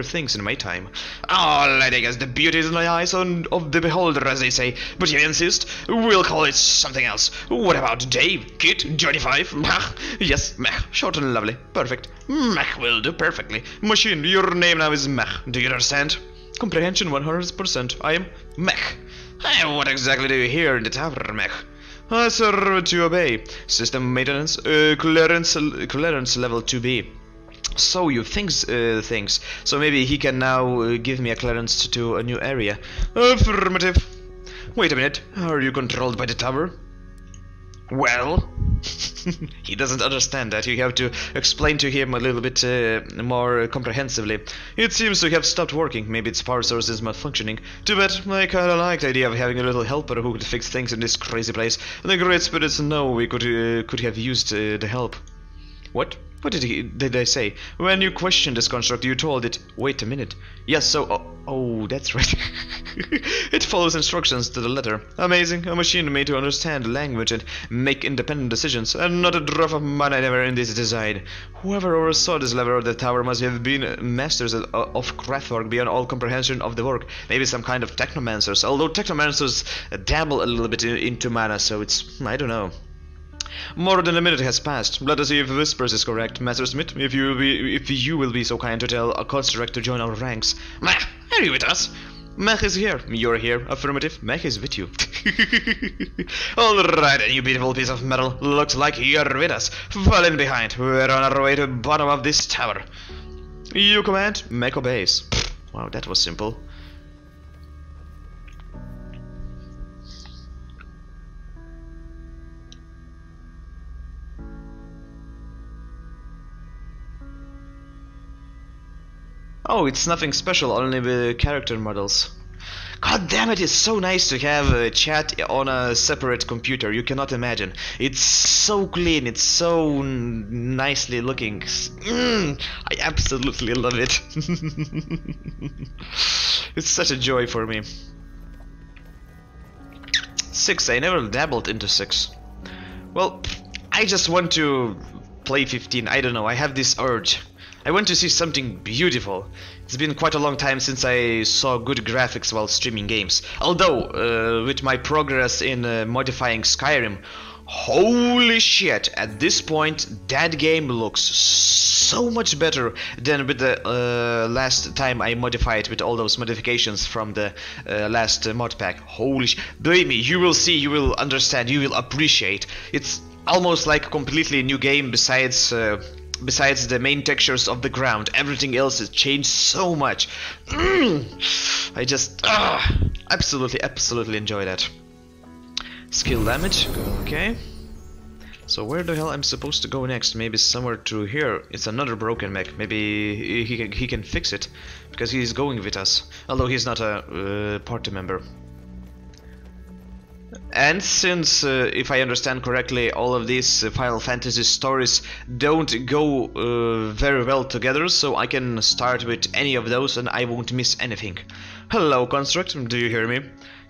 things in my time. Oh, I guess the beauty is in the eyes of the beholder, as they say. But you insist? We'll call it something else. What about Dave, Kit, Johnny 5, Mach? Yes, Mach, short and lovely, perfect. Mach will do perfectly. Machine, your name now is Mach, do you understand? Comprehension 100%, I am Mach. What exactly do you hear in the tower, Mach? Sir, to obey. System maintenance, clearance level 2B. So you things. So maybe he can now give me a clearance to a new area. Affirmative. Wait a minute, are you controlled by the tower? Well, he doesn't understand that. You have to explain to him a little bit more comprehensively. It seems to have stopped working. Maybe its power source is malfunctioning. Too bad. I kinda like the idea of having a little helper who could fix things in this crazy place. The great spirits know we could have used the help. What? What did I say? When you questioned this construct, you told it, wait a minute. Yes, so... Oh, that's right. It follows instructions to the letter. Amazing. A machine made to understand language and make independent decisions. And not a drop of money ever in this design. Whoever oversaw this level of the tower must have been masters of craftwork beyond all comprehension of the work. Maybe some kind of technomancers. Although technomancers dabble a little bit into mana, so it's... I don't know. More than a minute has passed. Let us see if Whispers is correct. Master Smith, if you will be so kind to tell a construct to join our ranks. Mech, are you with us? Mech is here. You're here. Affirmative. Mech is with you. Alright, and you beautiful piece of metal. Looks like you're with us. Fall in behind. We're on our way to the bottom of this tower. You command. Mech obeys. Wow, that was simple. Oh, it's nothing special, only the character models. God damn it, it's so nice to have a chat on a separate computer, you cannot imagine. It's so clean, it's so nicely looking. I absolutely love it. It's such a joy for me. 6, I never dabbled into 6. Well, I just want to play 15, I don't know, I have this urge. I want to see something beautiful. It's been quite a long time since I saw good graphics while streaming games. Although, with my progress in modifying Skyrim, holy shit, at this point that game looks so much better than with the last time I modified with all those modifications from the last mod pack. Holy shit, believe me, you will see, you will understand, you will appreciate. It's almost like a completely new game besides the main textures of the ground. Everything else has changed so much. I just absolutely enjoy that. Skill damage, okay. So where the hell I'm supposed to go next? Maybe somewhere through here. It's another broken mech. Maybe he can fix it because he's going with us, although he's not a party member. And since, if I understand correctly, all of these Final Fantasy stories don't go very well together, so I can start with any of those and I won't miss anything. Hello, Construct, do you hear me?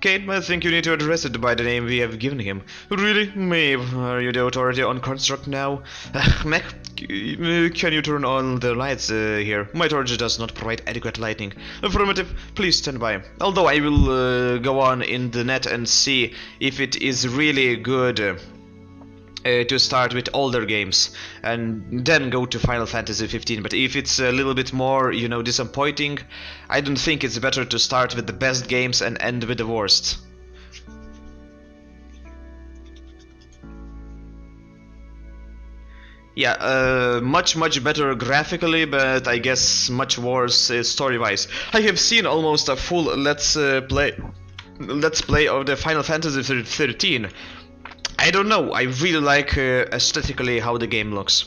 Kate, I think you need to address it by the name we have given him. Really? Maeve, are you the authority on Construct now? Mech, can you turn on the lights here? My torch does not provide adequate lighting. Affirmative, please stand by. Although I will go on in the net and see if it is really good to start with older games and then go to Final Fantasy 15. But if it's a little bit more, you know, disappointing, I don't think it's better to start with the best games and end with the worst. Yeah, much better graphically, but I guess much worse story-wise. I have seen almost a full let's play of the Final Fantasy 13. I don't know, I really like aesthetically how the game looks.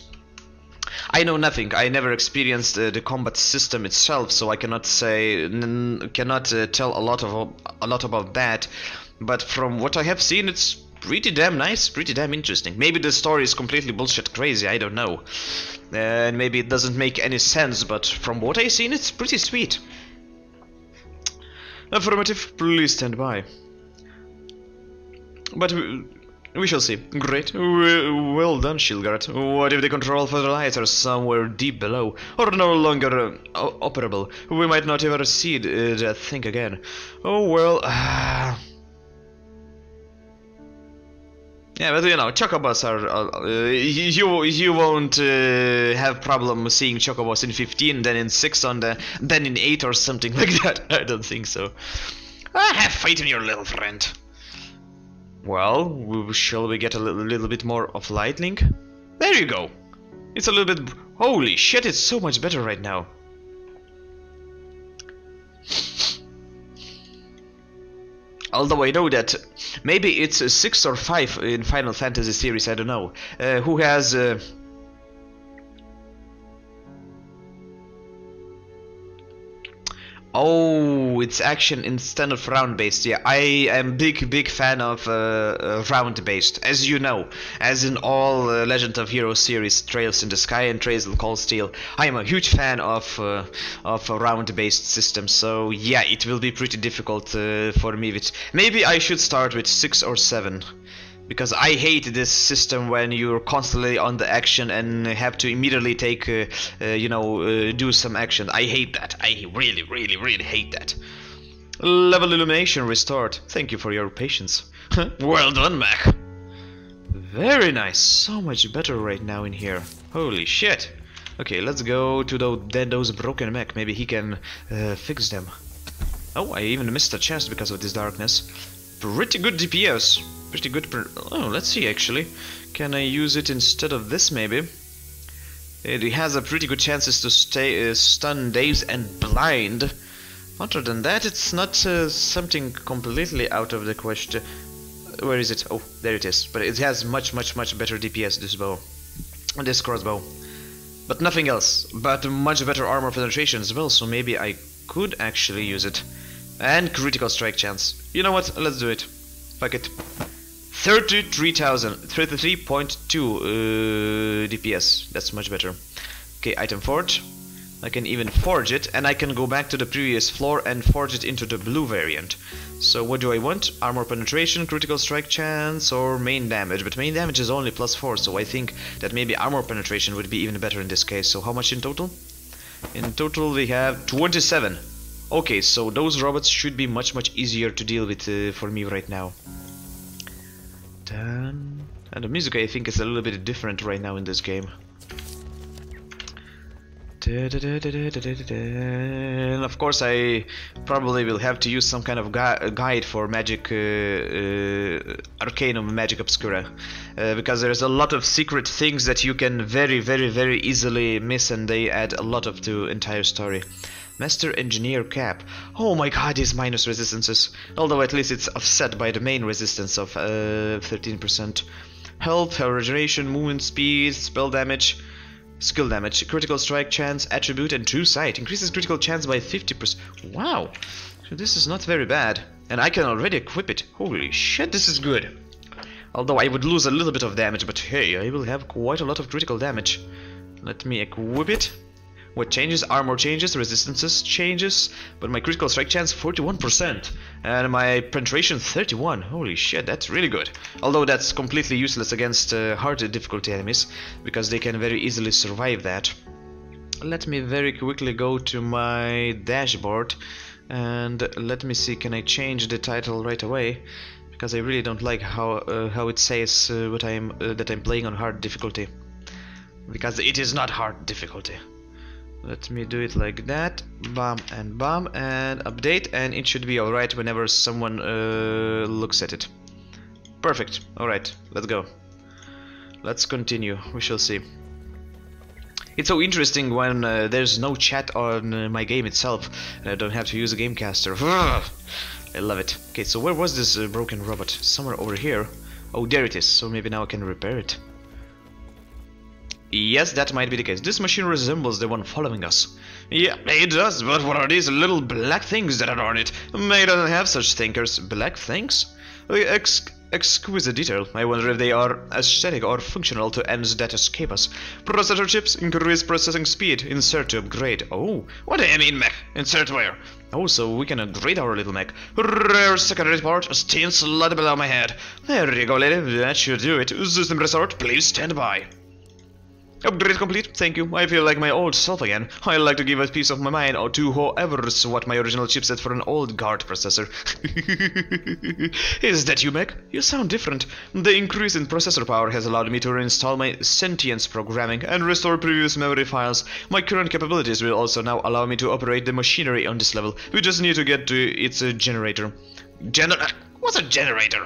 I know nothing, I never experienced the combat system itself, so I cannot say, tell a lot about that. But from what I have seen, it's pretty damn nice, pretty damn interesting. Maybe the story is completely bullshit crazy, I don't know. And maybe it doesn't make any sense, but from what I've seen, it's pretty sweet. Affirmative, please stand by. But we shall see. Great. Well done, Shilgard. What if the control for the lights are somewhere deep below, or no longer operable? We might not ever see that thing again. Oh well. Yeah, but you know, chocobos are... you won't have problem seeing chocobos in 15, then in 6 then in 8 or something like that. I don't think so. Have faith in your little friend. Well, shall we get a little bit more of light link? There you go. It's a little bit... Holy shit, it's so much better right now. Although I know that maybe it's a 6 or 5 in Final Fantasy series, I don't know. Who has... Oh, it's action instead of round-based. Yeah, I am big fan of round-based, as you know. As in all Legend of Heroes series, Trails in the Sky and Trails in Cold Steel, I am a huge fan of round-based systems. So yeah, it will be pretty difficult for me. Maybe I should start with 6 or 7. Because I hate this system when you're constantly on the action and have to immediately take, do some action. I hate that. I really hate that. Level illumination restored. Thank you for your patience. Well done, Mac. Very nice. So much better right now in here. Holy shit. Okay, let's go to those broken mech. Maybe he can fix them. Oh, I even missed a chance because of this darkness. Pretty good DPS. Pretty good. Oh, let's see actually. Can I use it instead of this maybe? It has a pretty good chances to stay stun, daze, and blind. Other than that, it's not something completely out of the question. Where is it? Oh, there it is. But it has much better DPS, this bow. This crossbow. But nothing else. But much better armor penetration as well, so maybe I could actually use it. And critical strike chance. You know what? Let's do it. Fuck it. 33.2 DPS. That's much better. Okay, item forge. I can even forge it, and I can go back to the previous floor and forge it into the blue variant. So what do I want? Armor penetration, critical strike chance, or main damage? But main damage is only +4, so I think that maybe armor penetration would be even better in this case. So how much in total? In total we have 27. Okay, so those robots should be much easier to deal with for me right now. And the music I think is a little bit different right now in this game. And of course I probably will have to use some kind of guide for magic Arcanum Magic Obscura, because there's a lot of secret things that you can very easily miss, and they add a lot of the entire story. Master Engineer Cap. Oh my god, these minus resistances. Although at least it's offset by the main resistance of 13%. Health, regeneration, movement speed, spell damage, skill damage, critical strike chance, attribute, and true sight. Increases critical chance by 50%. Wow, so this is not very bad. And I can already equip it. Holy shit, this is good. Although I would lose a little bit of damage, but hey, I will have quite a lot of critical damage. Let me equip it. What changes? Armor changes, resistances changes, but my critical strike chance 41% and my penetration 31. Holy shit, that's really good. Although that's completely useless against hard difficulty enemies, because they can very easily survive that. Let me very quickly go to my dashboard and let me see, can I change the title right away? Because I really don't like how it says that I'm playing on hard difficulty, because it is not hard difficulty. Let me do it like that, bam, and update, and it should be alright whenever someone looks at it. Perfect, alright, let's go. Let's continue, we shall see. It's so interesting when there's no chat on my game itself, and I don't have to use a gamecaster. I love it. Okay, so where was this broken robot? Somewhere over here. Oh, there it is, so maybe now I can repair it. Yes, that might be the case. This machine resembles the one following us. Yeah, it does, but what are these little black things that are on it? May not have such thinkers. Black things? Exquisite detail. I wonder if they are aesthetic or functional to ends that escape us. Processor chips, increase processing speed, insert to upgrade. Oh, what do you mean, mech? Insert where? Oh, so we can upgrade our little mech. Rare secondary part, a stain slot below my head. There you go, lady. That should do it. System resort, please stand by. Upgrade complete, thank you. I feel like my old self again. I like to give a piece of my mind or to whoever's what my original chipset for an old guard processor. Is that you, mech? You sound different. The increase in processor power has allowed me to reinstall my sentience programming and restore previous memory files. My current capabilities will also now allow me to operate the machinery on this level. We just need to get to its generator. What's a generator?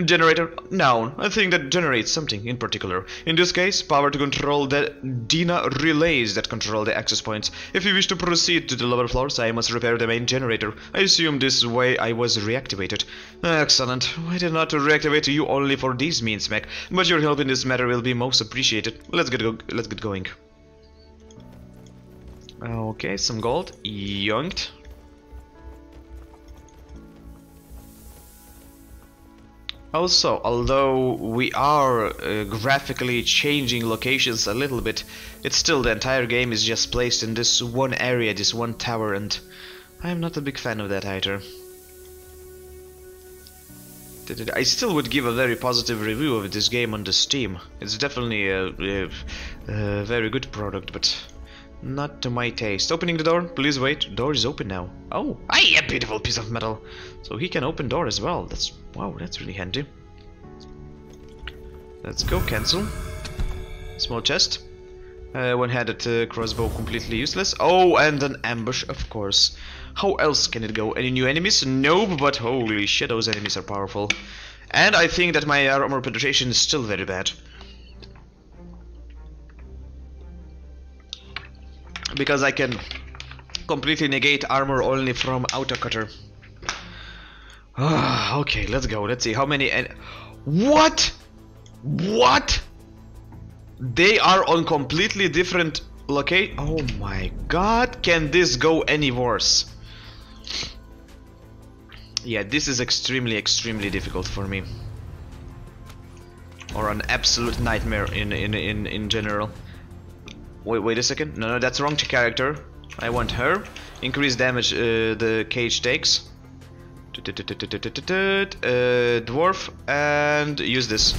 Generator, noun, a thing that generates something in particular. In this case, power to control the DINA relays that control the access points. If you wish to proceed to the lower floors, I must repair the main generator. I assume this way I was reactivated. Excellent. I did not reactivate you only for these means, mech, but your help in this matter will be most appreciated. Let's get going. Okay, some gold. Yoinked. Also, although we are graphically changing locations a little bit, it's still the entire game is just placed in this one area, this one tower, and I'm not a big fan of that either. I still would give a very positive review of this game on the Steam. It's definitely a very good product, but not to my taste. Opening the door, please wait. Door is open now. Oh, a beautiful piece of metal. So he can open door as well. That's wow, that's really handy. Let's go, cancel. Small chest. One-handed crossbow, completely useless. Oh, and an ambush, of course. How else can it go? Any new enemies? Nope, but holy shit, those enemies are powerful. And I think that my armor penetration is still very bad. Because I can completely negate armor only from autocutter. Okay, let's go. Let's see how many. What? What? They are on completely different location. Oh my god! Can this go any worse? Yeah, this is extremely difficult for me. Or an absolute nightmare in general. Wait a second. No, that's wrong character. I want her. Increase damage the cage takes. Dwarf, and use this.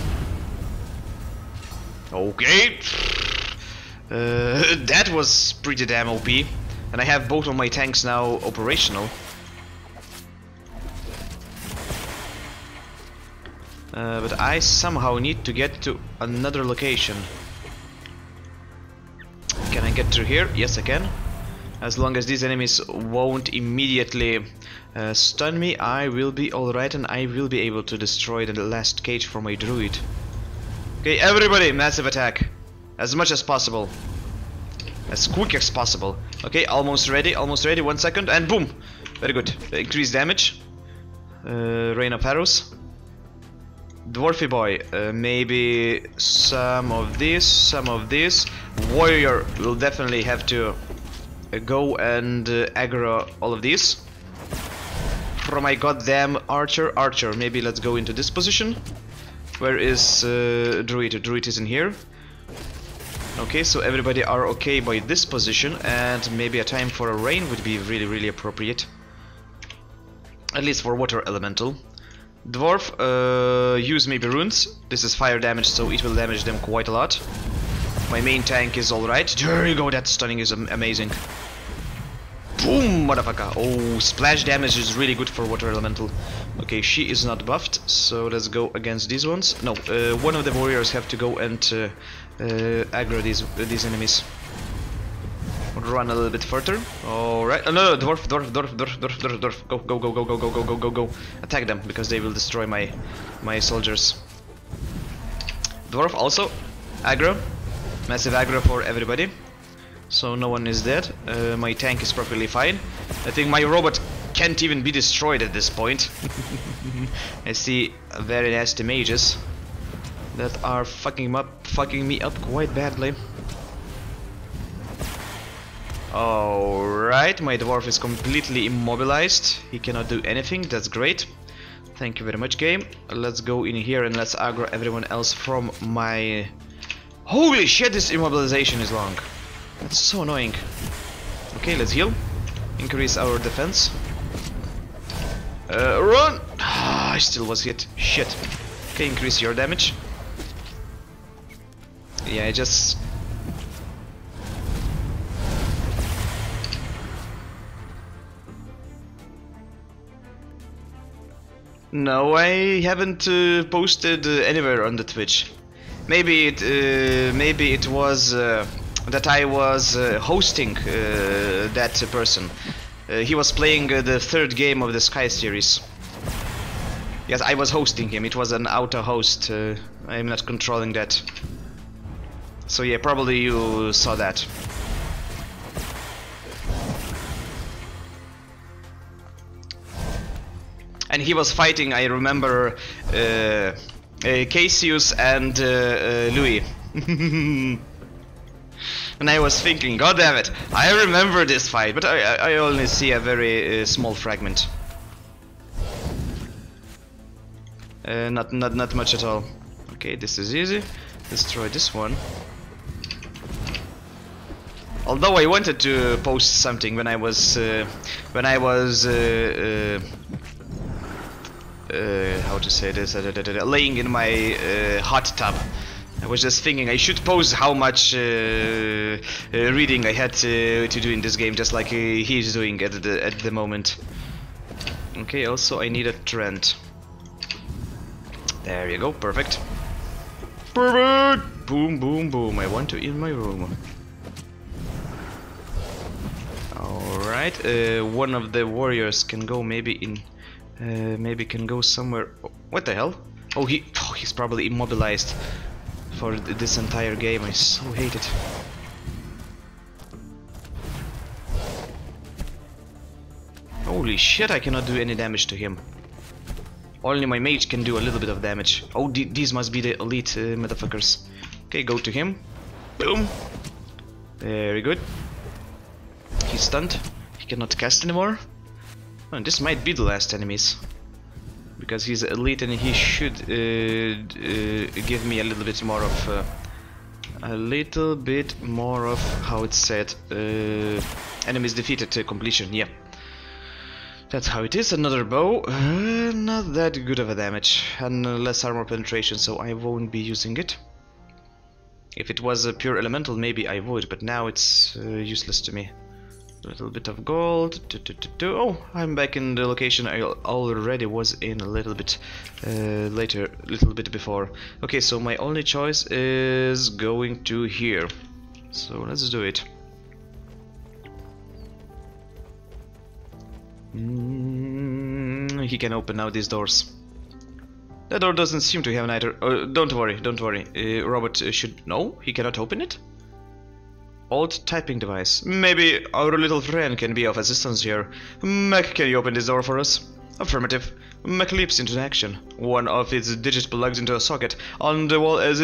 Okay. That was pretty damn OP. And I have both of my tanks now operational. But I somehow need to get to another location. Can I get through here? Yes, I can. As long as these enemies won't immediately stun me, I will be alright, and I will be able to destroy the last cage for my druid. Okay, everybody, massive attack. As much as possible. As quick as possible. Okay, almost ready, 1 second, and boom! Very good. Increased damage. Rain of arrows. Dwarfy boy, maybe some of this. Warrior will definitely have to go and aggro all of these. For my goddamn archer, maybe let's go into this position. Where is druid? Druid is in here. Okay, so everybody are okay by this position, and maybe a time for a rain would be really appropriate. At least for water elemental. Dwarf, use maybe runes. This is fire damage, so it will damage them quite a lot. My main tank is alright. There you go, that stunning is amazing. Boom, motherfucker. Oh, splash damage is really good for water elemental. Okay, she is not buffed, so let's go against these ones. No, one of the warriors have to go and aggro these enemies. Run a little bit further. Alright. Oh, no, dwarf. Go. Attack them, because they will destroy my soldiers. Dwarf also. Aggro. Massive aggro for everybody. So no one is dead. My tank is perfectly fine. I think my robot can't even be destroyed at this point. I see very nasty mages that are fucking me up quite badly. Alright, my dwarf is completely immobilized. He cannot do anything, that's great. Thank you very much, game. Let's go in here and let's aggro everyone else from my... Holy shit, this immobilization is long. That's so annoying. Okay, let's heal. Increase our defense. Run! I still was hit. Shit. Okay, increase your damage. Yeah, I just... No, I haven't posted anywhere on the Twitch. Maybe it was that I was hosting that person. He was playing the third game of the Sky series. Yes, I was hosting him. It was an auto host. I'm not controlling that. So yeah, probably you saw that. And he was fighting, I remember, Cassius and Louis. And I was thinking, god damn it, I remember this fight, but I only see a very small fragment. Not much at all. Okay, this is easy. Destroy this one. Although I wanted to post something when I was how to say this, laying in my hot tub. I was just thinking I should post how much reading I had to do in this game, just like he's doing at the moment. Okay, also I need a trend. There you go, perfect. Perfect! Boom, boom, boom. I want to in my room. Alright, one of the warriors can go maybe in... maybe can go somewhere... Oh, what the hell? Oh, he's probably immobilized for this entire game. I so hate it. Holy shit, I cannot do any damage to him. Only my mage can do a little bit of damage. Oh, these must be the elite motherfuckers. Okay, go to him. Boom. Very good. He's stunned. He cannot cast anymore. Oh, this might be the last enemies. Because he's elite and he should give me a little bit more of... how it's said. Enemies defeated to completion, yeah. That's how it is. Another bow. Not that good of a damage. And less armor penetration, so I won't be using it. If it was a pure elemental, maybe I would, but now it's useless to me. A little bit of gold. Oh, I'm back in the location I already was in a little bit later, little bit before. Okay, so my only choice is going to here. So let's do it. He can open now these doors. That door doesn't seem to have an either. Don't worry, don't worry. Robert should... No, he cannot open it? Old typing device. Maybe our little friend can be of assistance here. Mac, can you open this door for us? Affirmative. Mac leaps into action. One of its digits plugs into a socket on the wall as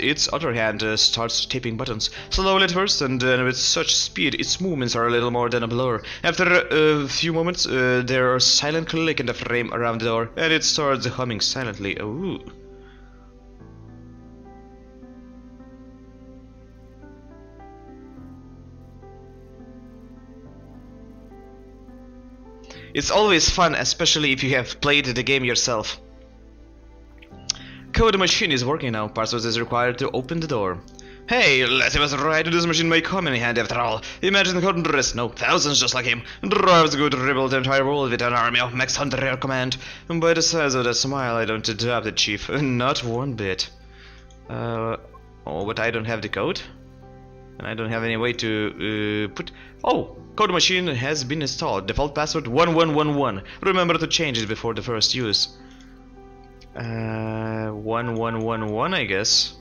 its other hand starts taping buttons. Slowly at first, and then with such speed its movements are a little more than a blur. After a few moments, there are silent click in the frame around the door, and it starts humming silently. Ooh. It's always fun, especially if you have played the game yourself. Code machine is working now. Password is required to open the door. Hey, let us right. This machine may come in handy after all. Imagine hundreds, no, thousands just like him. Drives good to rebuild the entire world with an army of mechs under their command. By the size of that smile, I don't doubt it, Chief. Not one bit. Oh, but I don't have the code. And I don't have any way to put... Oh! Code machine has been installed. Default password 1111. Remember to change it before the first use. 1111, I guess.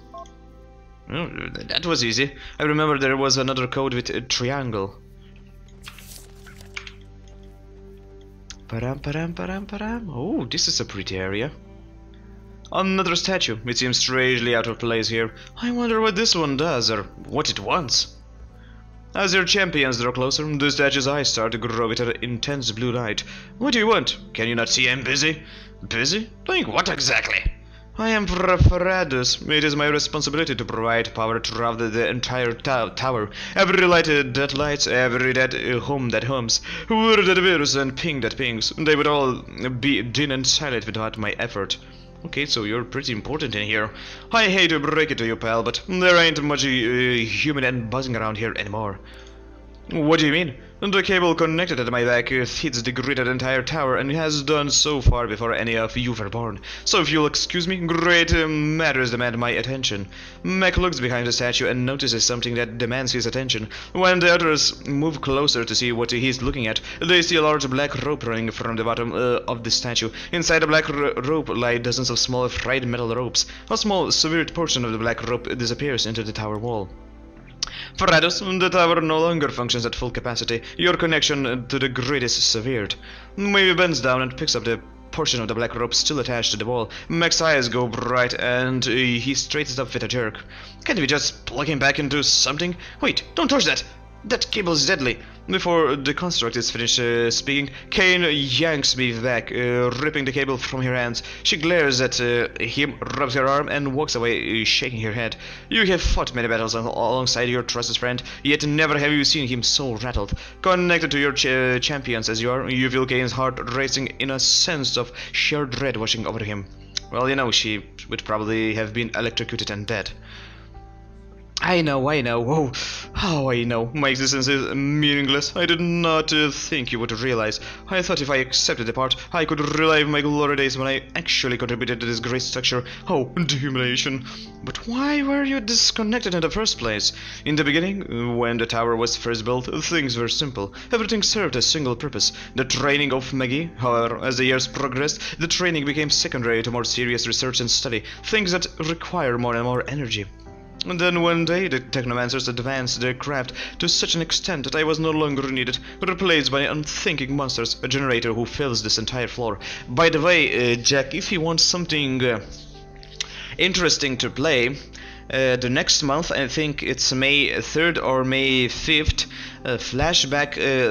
Oh, that was easy. I remember there was another code with a triangle. Param param param param. Oh, this is a pretty area. Another statue. It seems strangely out of place here. I wonder what this one does, or what it wants. As your champions draw closer, the statue's eyes start to grow with an intense blue light. What do you want? Can you not see I'm busy? Busy? Doing what exactly? I am Fraddus. It is my responsibility to provide power throughout the entire tower. Every light that lights, every dead hum that hums, whir that whirs and ping that pings. They would all be dim and silent without my effort. Okay, so you're pretty important in here. I hate to break it to you, pal, but there ain't much human and buzzing around here anymore. What do you mean? The cable connected at my back feeds the grid of the entire tower and has done so far before any of you were born. So if you'll excuse me, great matters demand my attention. Mac looks behind the statue and notices something that demands his attention. When the others move closer to see what he's looking at, they see a large black rope running from the bottom of the statue. Inside the black rope lie dozens of small fried metal ropes. A small, severed portion of the black rope disappears into the tower wall. Fraddus, the tower no longer functions at full capacity. Your connection to the grid is severed. Maybe bends down and picks up the portion of the black rope still attached to the wall. Mac's eyes go bright and he straightens up with a jerk. Can't we just plug him back into something? Wait, don't touch that! That cable is deadly. Before the construct is finished speaking, Kane yanks me back, ripping the cable from her hands. She glares at him, rubs her arm, and walks away, shaking her head. You have fought many battles alongside your trusted friend, yet never have you seen him so rattled. Connected to your champions as you feel Kane's heart racing in a sense of sheer dread washing over him. Well, you know, she would probably have been electrocuted and dead. I know, oh, how I know. My existence is meaningless. I did not think you would realize. I thought if I accepted the part, I could relive my glory days when I actually contributed to this great structure. Oh, the humiliation. But why were you disconnected in the first place? In the beginning, when the tower was first built, things were simple. Everything served a single purpose. The training of Maggie. However, as the years progressed, the training became secondary to more serious research and study. Things that require more and more energy. And then one day the technomancers advanced their craft to such an extent that I was no longer needed, replaced by unthinking monsters, a generator who fills this entire floor. By the way, Jack, if you want something interesting to play, the next month, I think it's May 3rd or May 5th, a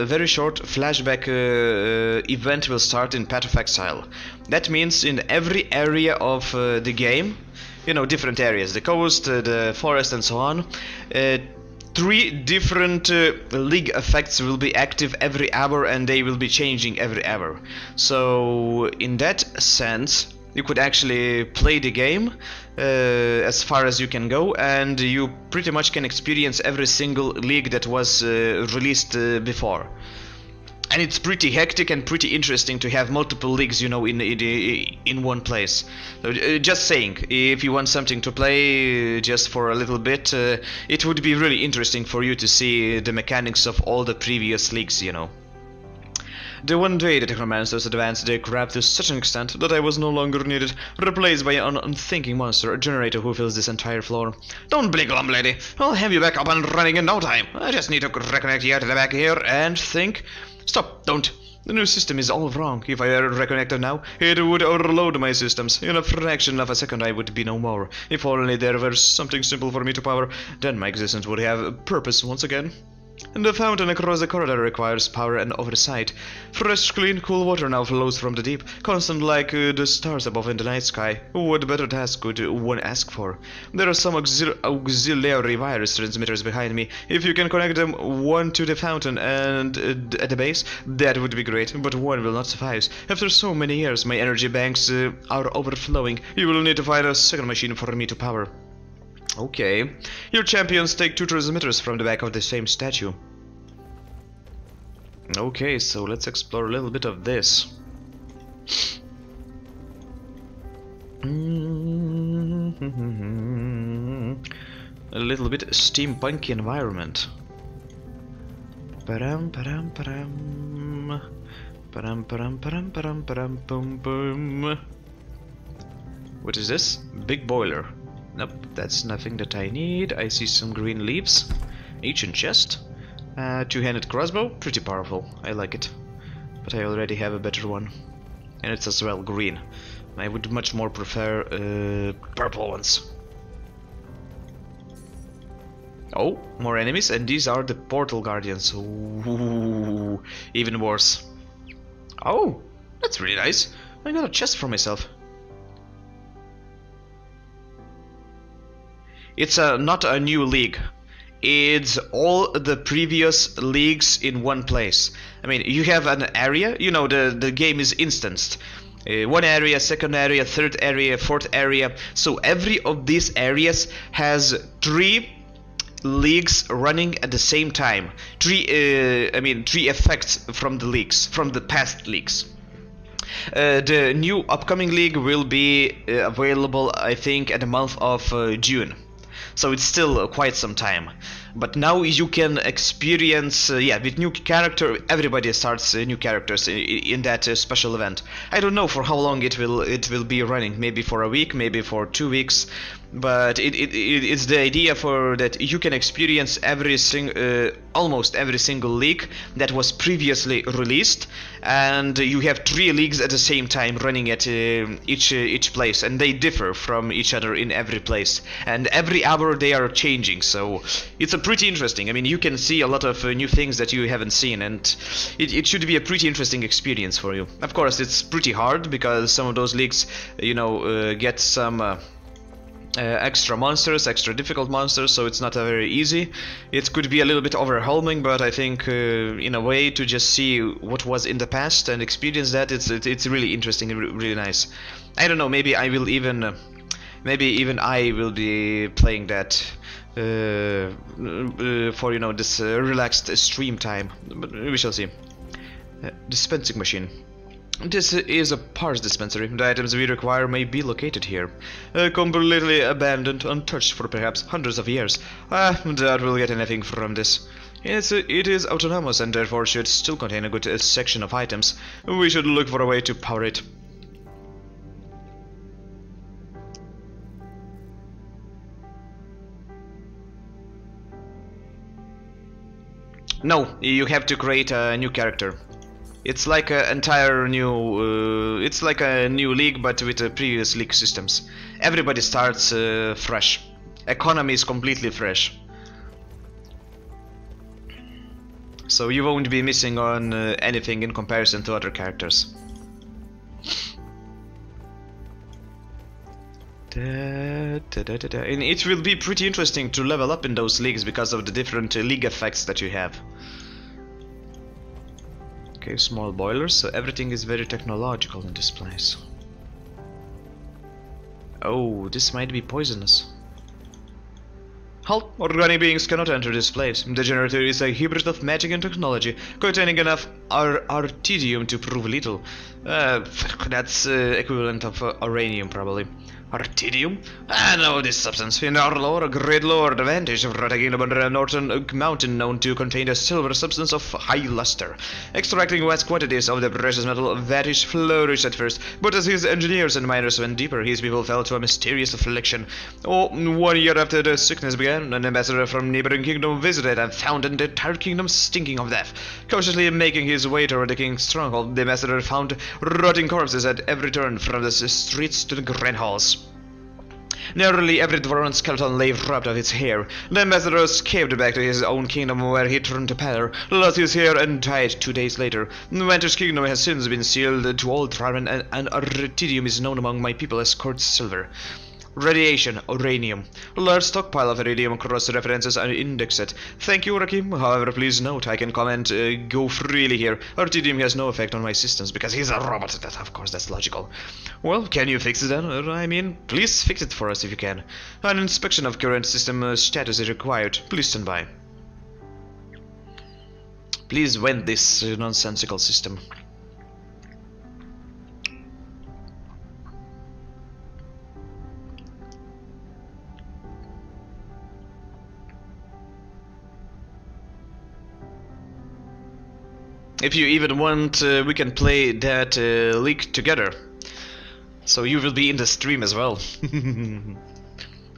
very short flashback event will start in Path of Exile. That means in every area of the game, you know, different areas, the coast, the forest and so on, 3 different league effects will be active every hour and they will be changing every hour. So in that sense, you could actually play the game as far as you can go, and you pretty much can experience every single league that was released before. And it's pretty hectic and pretty interesting to have multiple leagues, you know, in one place. So, just saying, if you want something to play just for a little bit, it would be really interesting for you to see the mechanics of all the previous leagues, you know. The one day the technomancers advanced their craft to such an extent that I was no longer needed, replaced by an unthinking monster, a generator who fills this entire floor. Don't blink, glum lady, I'll have you back up and running in no time. I just need to reconnect you to the back here and think. Stop, don't. The new system is all wrong. If I were reconnected now, it would overload my systems. In a fraction of a second I would be no more. If only there were something simple for me to power, then my existence would have purpose once again. And the fountain across the corridor requires power and oversight. Fresh, clean, cool water now flows from the deep, constant like the stars above in the night sky. What better task could one ask for? There are some auxiliary virus transmitters behind me. If you can connect them, one to the fountain and at the base, that would be great, but one will not suffice. After so many years, my energy banks are overflowing. You will need to find a second machine for me to power. Okay, your champions take 2 transmitters from the back of the same statue. Okay, so let's explore a little bit of this. A little bit steampunky environment. Param param param. Param param param param param boom boom. What is this? Big boiler. Nope, that's nothing that I need. I see some green leaves. Ancient chest. Two-handed crossbow. Pretty powerful. I like it. But I already have a better one. And it's as well green. I would much more prefer purple ones. Oh, more enemies. And these are the portal guardians. Ooh, even worse. Oh, that's really nice. I got a chest for myself. It's not a new league. It's all the previous leagues in one place. I mean, you have an area, you know, the game is instanced. One area, second area, third area, fourth area. So every of these areas has 3 leagues running at the same time. 3 effects from the leagues, from the past leagues. The new upcoming league will be available, I think, at the month of June. So it's still quite some time. But now you can experience, with new character, everybody starts new characters in that special event. I don't know for how long it will be running. Maybe for a week, maybe for 2 weeks. but it's the idea for that you can experience almost every single league that was previously released, and you have 3 leagues at the same time running at each place, and they differ from each other in every place, and every hour they are changing, so it's a pretty interesting. I mean, you can see a lot of new things that you haven't seen, and it should be a pretty interesting experience for you. Of course, it's pretty hard because some of those leagues, you know, get some extra monsters, extra difficult monsters, so it's not very easy. It could be a little bit overwhelming, but I think in a way to just see what was in the past and experience that, it's really interesting and really nice. I don't know, maybe I will even maybe even I will be playing that for, you know, this relaxed stream time, but we shall see. Dispensing machine. This is a parts dispensary. The items we require may be located here. Completely abandoned, untouched for perhaps hundreds of years. Doubt we'll get anything from this. It is autonomous and therefore should still contain a good section of items. We should look for a way to power it. No, you have to create a new character. It's like an entire new, it's like a new league, but with the previous league systems. Everybody starts fresh. Economy is completely fresh. So you won't be missing on anything in comparison to other characters. And it will be pretty interesting to level up in those leagues because of the different league effects that you have. Okay, small boilers, so everything is very technological in this place. Oh, this might be poisonous. Halt! Organic beings cannot enter this place. The generator is a hybrid of magic and technology, containing enough artidium to prove lethal. That's equivalent of uranium, probably. Artidium? I know this substance. In our lore, a great lore advantage of protecting the northern mountain known to contain a silver substance of high luster. Extracting vast quantities of the precious metal vanished flourished at first, but as his engineers and miners went deeper, his people fell to a mysterious affliction. 1 year after the sickness began, an ambassador from neighboring kingdom visited and found the entire kingdom stinking of death. Cautiously making his way toward the king's stronghold, the ambassador found rotting corpses at every turn, from the streets to the grand halls. Nearly every dwarven skeleton lay robbed of its hair. The ambassador escaped back to his own kingdom, where he turned to pallor, lost his hair, and died 2 days later. Winter's kingdom has since been sealed to all dwarven, and artidium is known among my people as quartz silver. Radiation, uranium. Large stockpile of iridium, cross references are indexed. Thank you, Rakim. However, please note, I can comment go freely here. Artidium has no effect on my systems because he's a robot. That, of course, that's logical. Well, can you fix it then? I mean, please fix it for us if you can. An inspection of current system status is required. Please stand by. Please vent this nonsensical system. If you even want, we can play that league together. So you will be in the stream as well.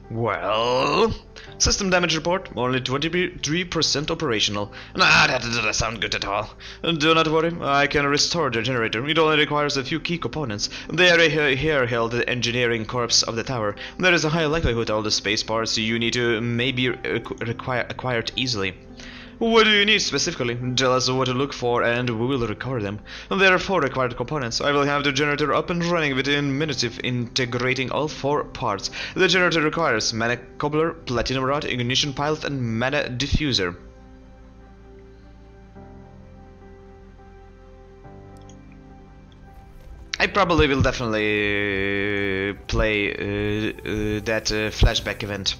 Well, system damage report, only 23% operational. Nah, that doesn't sound good at all. Do not worry, I can restore the generator. It only requires a few key components. They are here-held engineering corps of the tower. There is a high likelihood all the space parts you need to may be acquired easily. What do you need specifically? Tell us what to look for and we will recover them. There are 4 required components. I will have the generator up and running within minutes if integrating all 4 parts. The generator requires mana cobbler, platinum rod, ignition pilot, and mana diffuser. I probably will definitely play that flashback event.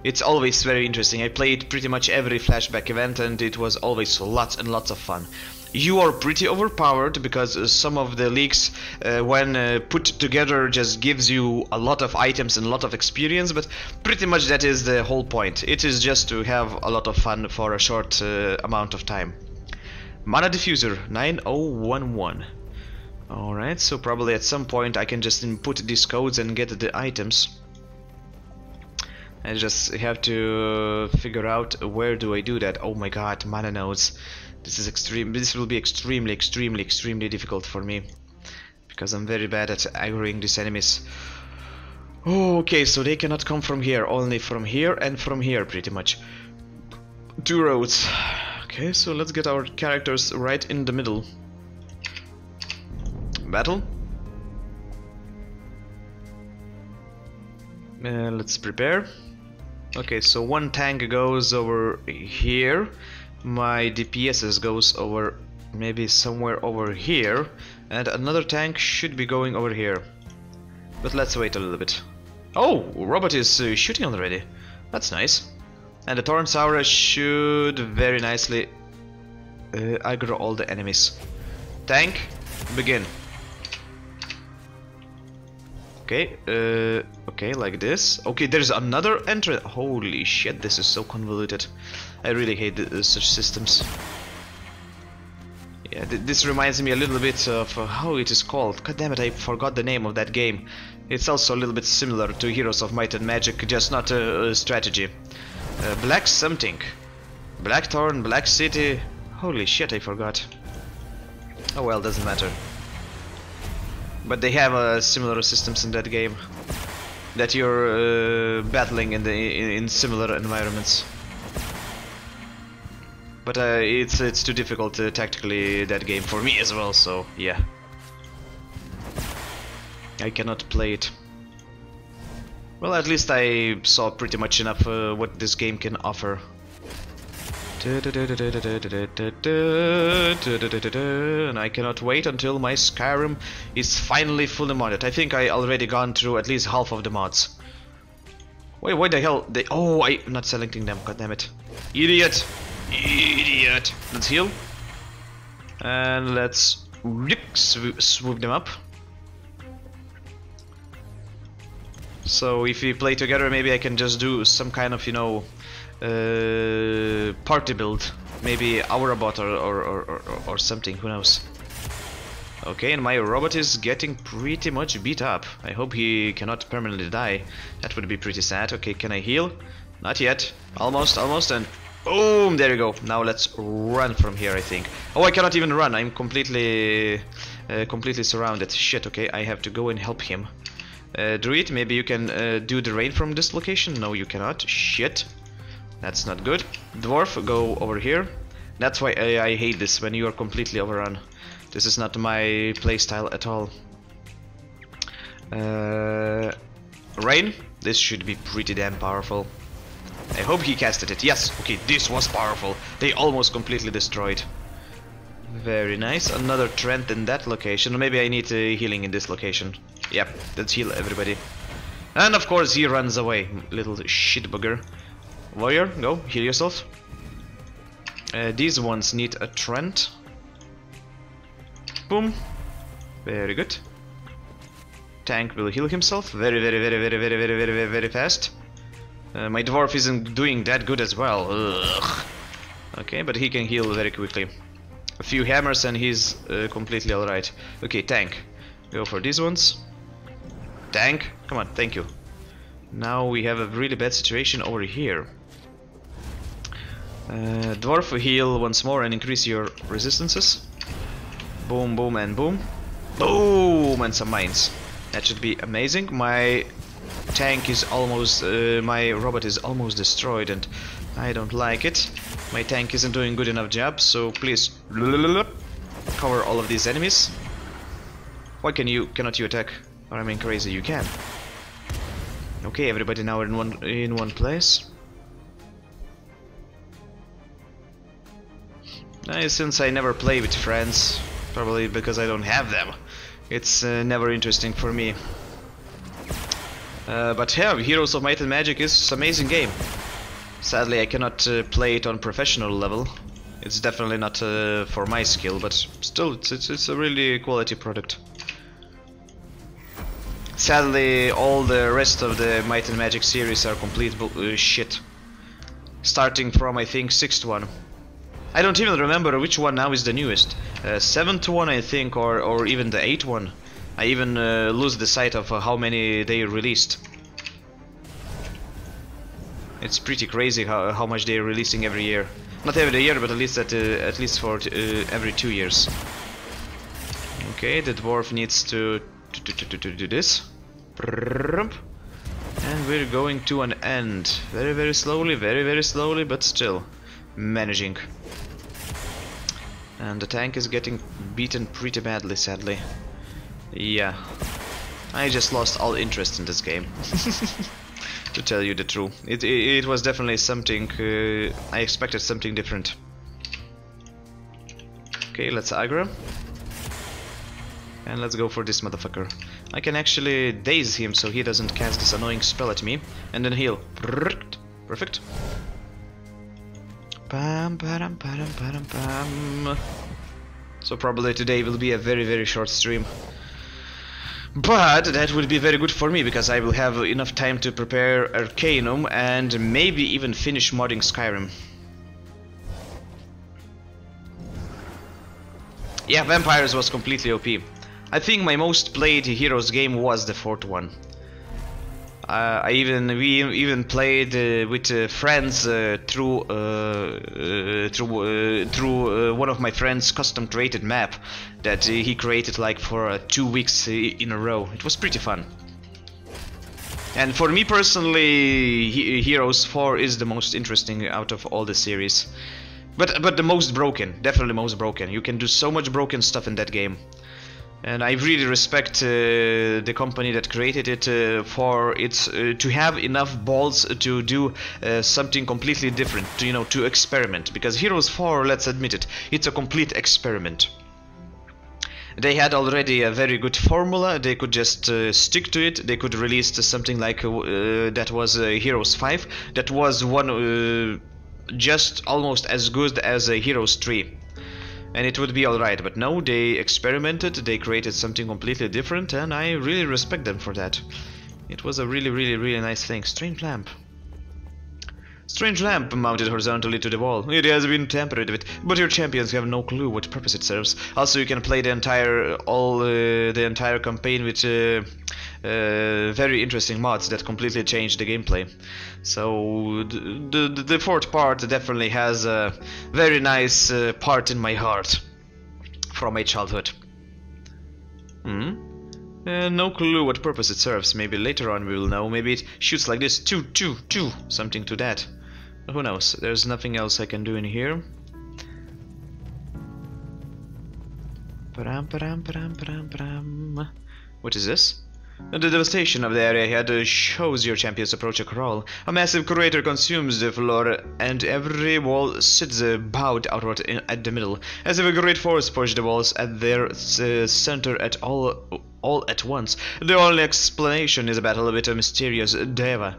It's always very interesting. I played pretty much every flashback event and it was always lots and lots of fun. You are pretty overpowered because some of the leagues when put together just gives you a lot of items and a lot of experience, but pretty much that is the whole point. It is just to have a lot of fun for a short amount of time. Mana diffuser 9011. Alright, so probably at some point I can just input these codes and get the items. I just have to figure out where do I do that. Oh my god, mana nodes. This is extreme. This will be extremely difficult for me because I'm very bad at aggroing these enemies. Oh, okay, so they cannot come from here, only from here and from here, pretty much. 2 roads. Okay, so let's get our characters right in the middle. Battle. Let's prepare. Okay, so one tank goes over here. My DPSs goes over maybe somewhere over here, and another tank should be going over here. But let's wait a little bit. Oh, robot is shooting already. That's nice. And the Torrent Aura should very nicely aggro all the enemies. Tank, begin. Okay, okay, like this. Okay, there's another entrance. Holy shit, this is so convoluted. I really hate such systems. Yeah, this reminds me a little bit of how it is called. God damn it, I forgot the name of that game. It's also a little bit similar to Heroes of Might and Magic, just not a strategy. Black something. Blackthorn, Black City. Holy shit, I forgot. Oh well, doesn't matter. But they have similar systems in that game that you're battling in similar environments. But it's too difficult tactically, that game, for me as well. So yeah, I cannot play it. Well, at least I saw pretty much enough what this game can offer. And I cannot wait until my Skyrim is finally fully modded. I think I already gone through at least half of the mods. Wait, what the hell? Oh, I'm not selecting them. God damn it! Idiot! Idiot! Let's heal. And let's swoop them up. So if we play together, maybe I can just do some kind of, you know, party build. Maybe our robot or something, who knows. Okay, and my robot is getting pretty much beat up. I hope he cannot permanently die. That would be pretty sad. Okay, can I heal? Not yet. Almost, and boom, there you go. Now let's run from here, I think. Oh, I cannot even run. I'm completely surrounded. Shit, okay, I have to go and help him. Druid, maybe you can do the raid from this location? No, you cannot. Shit. That's not good. Dwarf, go over here. That's why I hate this, when you are completely overrun. This is not my playstyle at all. Rain, this should be pretty damn powerful. I hope he casted it. Yes, okay, this was powerful. They almost completely destroyed. Very nice. Another trend in that location. Maybe I need healing in this location. Yep, let's heal everybody. And of course he runs away, little shit bugger. Warrior, go, heal yourself. These ones need a trend. Boom. Very good. Tank will heal himself very fast. My dwarf isn't doing that good as well. Ugh. Okay, but he can heal very quickly. A few hammers and he's completely alright. Okay, tank. Go for these ones. Tank, come on, thank you. Now we have a really bad situation over here. Dwarf, heal once more and increase your resistances. Boom, boom, and boom. Boom, and some mines. That should be amazing. My tank is almost, my robot is almost destroyed, and I don't like it. My tank isn't doing good enough job, so please cover all of these enemies. Why cannot you attack? Or I mean crazy, you can. Okay, everybody now in one place. Since I never play with friends, probably because I don't have them, it's never interesting for me. But yeah, Heroes of Might and Magic is an amazing game. Sadly, I cannot play it on professional level. It's definitely not for my skill, but still, it's a really quality product. Sadly, all the rest of the Might and Magic series are complete shit. Starting from, I think, 6th one. I don't even remember which one now is the newest. 7th one, I think, or even the 8th one. I even lose the sight of how many they released. It's pretty crazy how much they're releasing every year. Not every year, but at least for every 2 years. Okay, the dwarf needs to do this. And we're going to an end. Very slowly, but still managing. And the tank is getting beaten pretty badly, sadly. Yeah, I just lost all interest in this game. To tell you the truth, it was definitely something. I expected something different. Okay, let's aggro. And let's go for this motherfucker. I can actually daze him so he doesn't cast this annoying spell at me. And then heal. Perfect. Pam, pam, pam, pam, pam. So probably today will be a very short stream. But that would be very good for me, because I will have enough time to prepare Arcanum and maybe even finish modding Skyrim. Yeah, Vampires was completely OP. I think my most played Heroes game was the 4th one. We even played with friends through one of my friends' custom created map that he created like for 2 weeks in a row. It was pretty fun. And for me personally, Heroes 4 is the most interesting out of all the series. But the most broken, definitely most broken. You can do so much broken stuff in that game. And I really respect the company that created it for its to have enough balls to do something completely different, to experiment. Because Heroes 4, let's admit it, it's a complete experiment. They had already a very good formula. They could just stick to it. They could release something like that was Heroes 5. That was one just almost as good as Heroes 3. And it would be alright, but no, they experimented, they created something completely different, and I really respect them for that. It was a really nice thing. Strange lamp. Strange lamp mounted horizontally to the wall. It has been tampered with, but your champions have no clue what purpose it serves. Also, you can play the entire campaign with very interesting mods that completely change the gameplay. So the 4th part definitely has a very nice part in my heart from my childhood. No clue what purpose it serves. Maybe later on we will know. Maybe it shoots like this. Something to that. Who knows? There's nothing else I can do in here. What is this? The devastation of the area ahead shows your champions approach a crawl. A massive crater consumes the floor, and every wall sits bowed outward at the middle, as if a great force pushed the walls at their center at all at once. The only explanation is a battle with a mysterious Deva.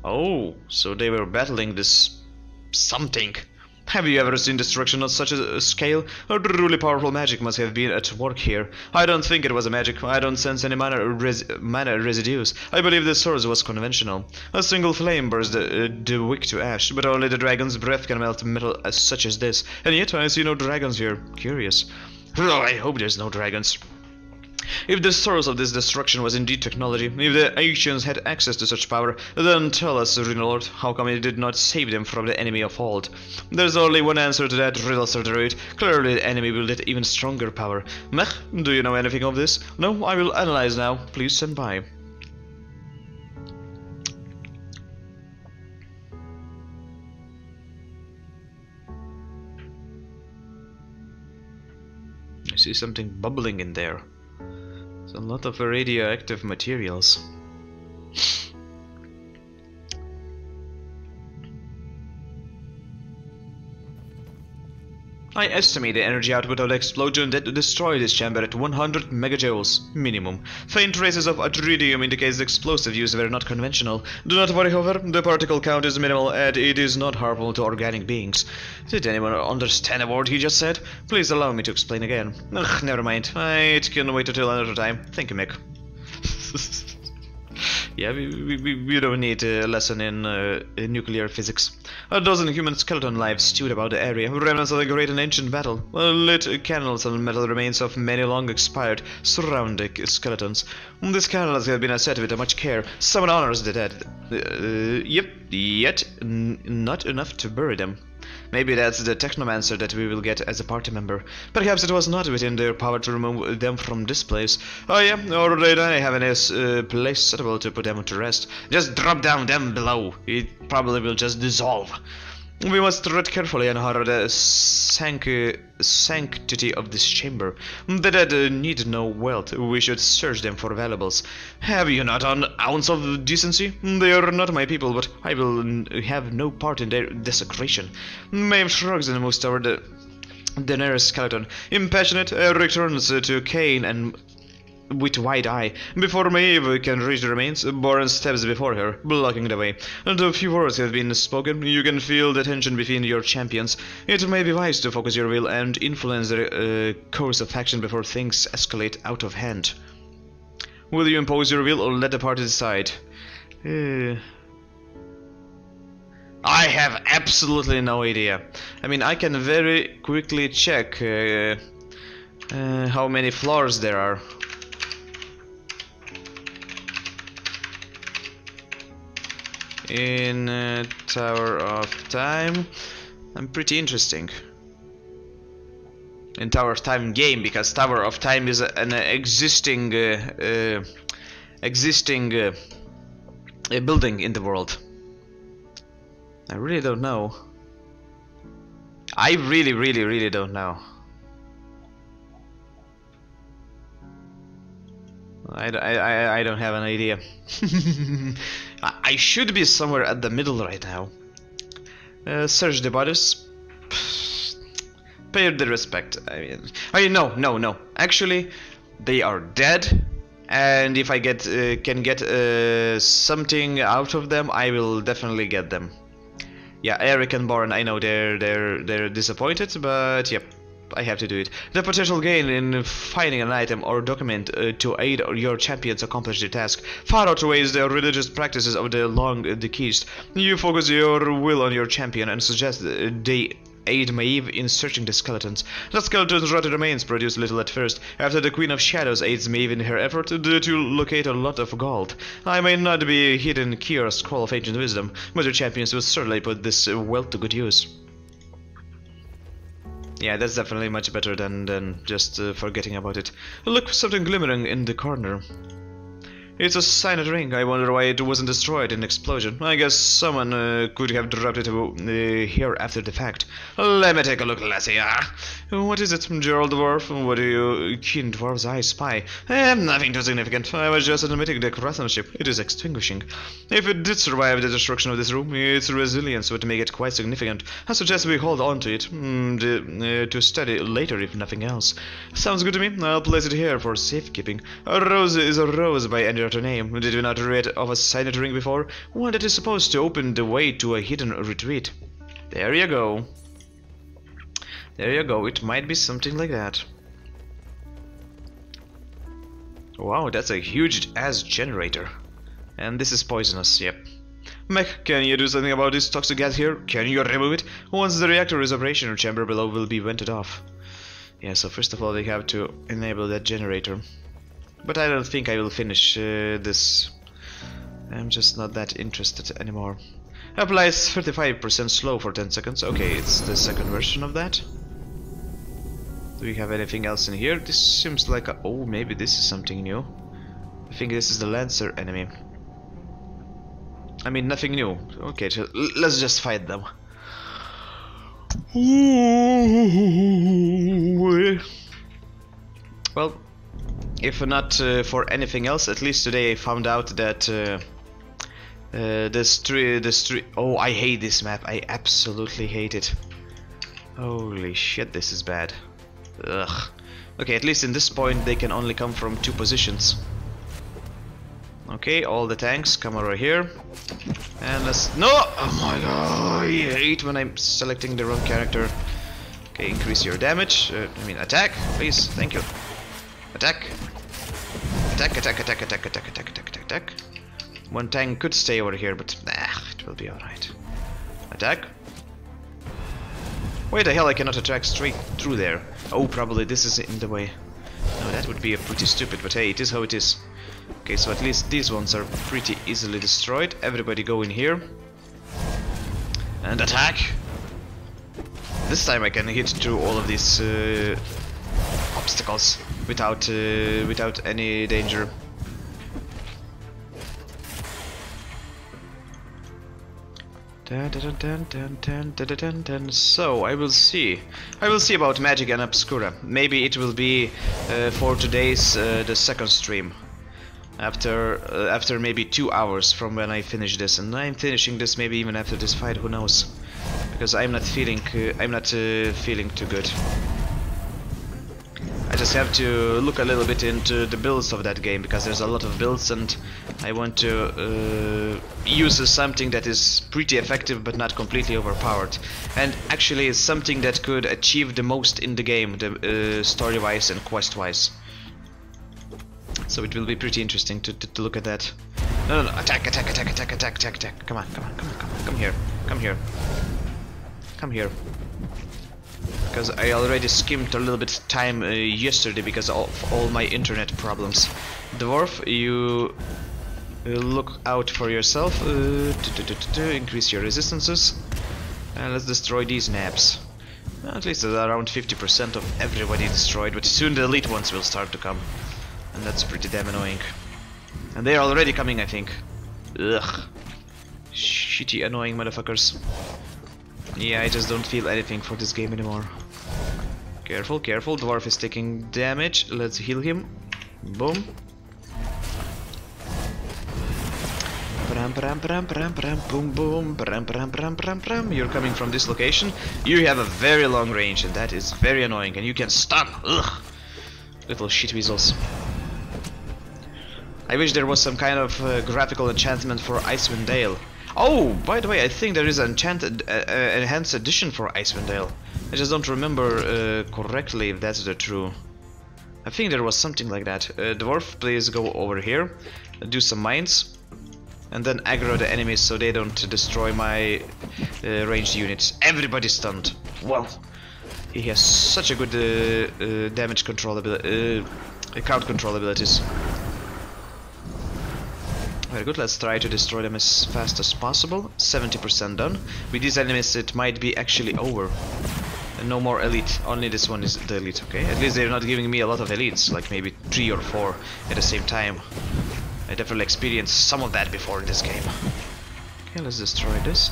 Oh, so they were battling this something. Have you ever seen destruction on such a scale? A truly powerful magic must have been at work here. I don't think it was a magic. I don't sense any mana residues. I believe the source was conventional. A single flame burst the wick to ash, but only the dragon's breath can melt metal such as this. And yet I see no dragons here. Curious. Oh, I hope there's no dragons. If the source of this destruction was indeed technology, if the ancients had access to such power, then tell us, Rune Lord, how come it did not save them from the enemy of old? There's only one answer to that riddle, Sir Druid. Clearly the enemy wielded even stronger power. Meh, do you know anything of this? No, I will analyze now. Please stand by. I see something bubbling in there. A lot of radioactive materials. I estimate the energy output of the explosion that destroyed this chamber at 100 megajoules minimum. Faint traces of iridium indicates the explosive use were not conventional. Do not worry, however, the particle count is minimal and it is not harmful to organic beings. Did anyone understand a word he just said? Please allow me to explain again. Ugh, never mind. It can wait until another time. Thank you, Mick. Yeah, we don't need a lesson in nuclear physics. A dozen human skeleton lives stewed about the area, remnants of a great and ancient battle. Lit candles and metal remains of many long expired surround the skeletons. These candles have been set with much care. Someone honors the dead. Yet not enough to bury them. Maybe that's the technomancer that we will get as a party member. Perhaps it was not within their power to remove them from this place. Oh yeah, or they don't have any place suitable to put them to rest. Just drop down them below. It probably will just dissolve. We must tread carefully and honor the sanctity of this chamber. The dead need no wealth. We should search them for valuables. Have you not an ounce of decency? They are not my people, but I will have no part in their desecration. Maeve shrugs and moves toward the nearest skeleton. Impassionate, returns to Cain and with wide eye. Before Maeve can reach the remains, Boren steps before her, blocking the way. And a few words have been spoken. You can feel the tension between your champions. It may be wise to focus your will and influence the course of action before things escalate out of hand. Will you impose your will or let the party decide? I have absolutely no idea. I mean, I can very quickly check how many floors there are. In Tower of Time, I'm pretty interesting. In Tower of Time game, because Tower of Time is an existing building in the world. I really don't know. I really don't know. I don't have an idea. I should be somewhere at the middle right now. Search the bodies. Pay the respect. I mean, no. Actually, they are dead, and if I can get something out of them, I will definitely get them. Yeah, Eric and Boren, I know they're disappointed, but yep. I have to do it. The potential gain in finding an item or document to aid your champions accomplish the task far outweighs the religious practices of the long deceased. You focus your will on your champion and suggest they aid Maeve in searching the skeletons. The skeletons' rotted remains produce little at first. After the Queen of Shadows aids Maeve in her effort to locate a lot of gold. I may not be a hidden key or scroll of ancient wisdom, but your champions will certainly put this wealth to good use. Yeah, that's definitely much better than just forgetting about it. Look, something glimmering in the corner. It's a signet ring. I wonder why it wasn't destroyed in an explosion. I guess someone could have dropped it here after the fact. Let me take a look, lassie. What is it, Gerald Dwarf? What do you keen dwarf's eyes spy? Nothing too significant. I was just admitting the craftsmanship. It is extinguishing. If it did survive the destruction of this room, its resilience would make it quite significant. I suggest we hold on to it to study later, if nothing else. Sounds good to me. I'll place it here for safekeeping. A rose is a rose by any other name. Did you not read of a signet ring before? One that is supposed to open the way to a hidden retreat. There you go. There you go. It might be something like that. Wow, that's a huge ass generator. And this is poisonous, yep. Mech, can you do something about this toxic gas here? Can you remove it? Once the reactor is operational, chamber below will be vented off. Yeah, so first of all we have to enable that generator. But I don't think I will finish this. I'm just not that interested anymore. Applies 35% slow for 10 seconds. Okay, it's the second version of that. Do we have anything else in here? This seems like a... Oh, maybe this is something new. I think this is the Lancer enemy. I mean, nothing new. Okay, so let's just fight them. Well, if not for anything else, at least today I found out that the street. Oh, I hate this map. I absolutely hate it. Holy shit, this is bad. Ugh. Okay, at least in this point they can only come from 2 positions. Okay, all the tanks come over here. And let's... No! Oh my god, I hate when I'm selecting the wrong character. Okay, increase your damage. I mean, attack, please. Thank you. Attack. Attack, attack, attack, attack, attack, attack, attack, attack, attack. One tank could stay over here, but it will be alright. Attack. Why the hell I cannot attack straight through there? Oh, probably this is in the way. No, that would be a pretty stupid, but hey, it is how it is. Okay, so at least these ones are pretty easily destroyed. Everybody go in here. And attack! This time I can hit through all of these obstacles without any danger. So I will see about Magic and Obscura. Maybe it will be for today's the second stream. After maybe 2 hours from when I finish this, and I'm finishing this maybe even after this fight. Who knows? Because I'm not feeling too good. I just have to look a little bit into the builds of that game, because there's a lot of builds and I want to use something that is pretty effective but not completely overpowered, and actually is something that could achieve the most in the game, story-wise and quest-wise. So it will be pretty interesting to look at that. No, attack, attack, attack, attack, attack, attack, attack. Come on, come here, come here. Come here. Because I already skimmed a little bit time yesterday because of all my internet problems. Dwarf, you look out for yourself. Increase your resistances. And let's destroy these nabs. At least around 50% of everybody destroyed, but soon the elite ones will start to come. And that's pretty damn annoying. And they're already coming, I think. Ugh. Shitty annoying motherfuckers. Yeah, I just don't feel anything for this game anymore. Careful, careful, dwarf is taking damage. Let's heal him. Boom. Boom, boom. You're coming from this location. You have a very long range, and that is very annoying. And you can stun. Ugh. Little shit weasels. I wish there was some kind of graphical enchantment for Icewind Dale. Oh, by the way, I think there is an enhanced edition for Icewind Dale. I just don't remember correctly if that's the true. I think there was something like that. Dwarf, please go over here, do some mines, and then aggro the enemies so they don't destroy my ranged units. Everybody's stunned. Wow, he has such a good damage control ability, crowd control abilities. Very good, let's try to destroy them as fast as possible. 70% done. With these enemies it might be actually over. And no more elite, only this one is the elite, okay? At least they're not giving me a lot of elites, like maybe 3 or 4 at the same time. I definitely experienced some of that before in this game. Okay, let's destroy this.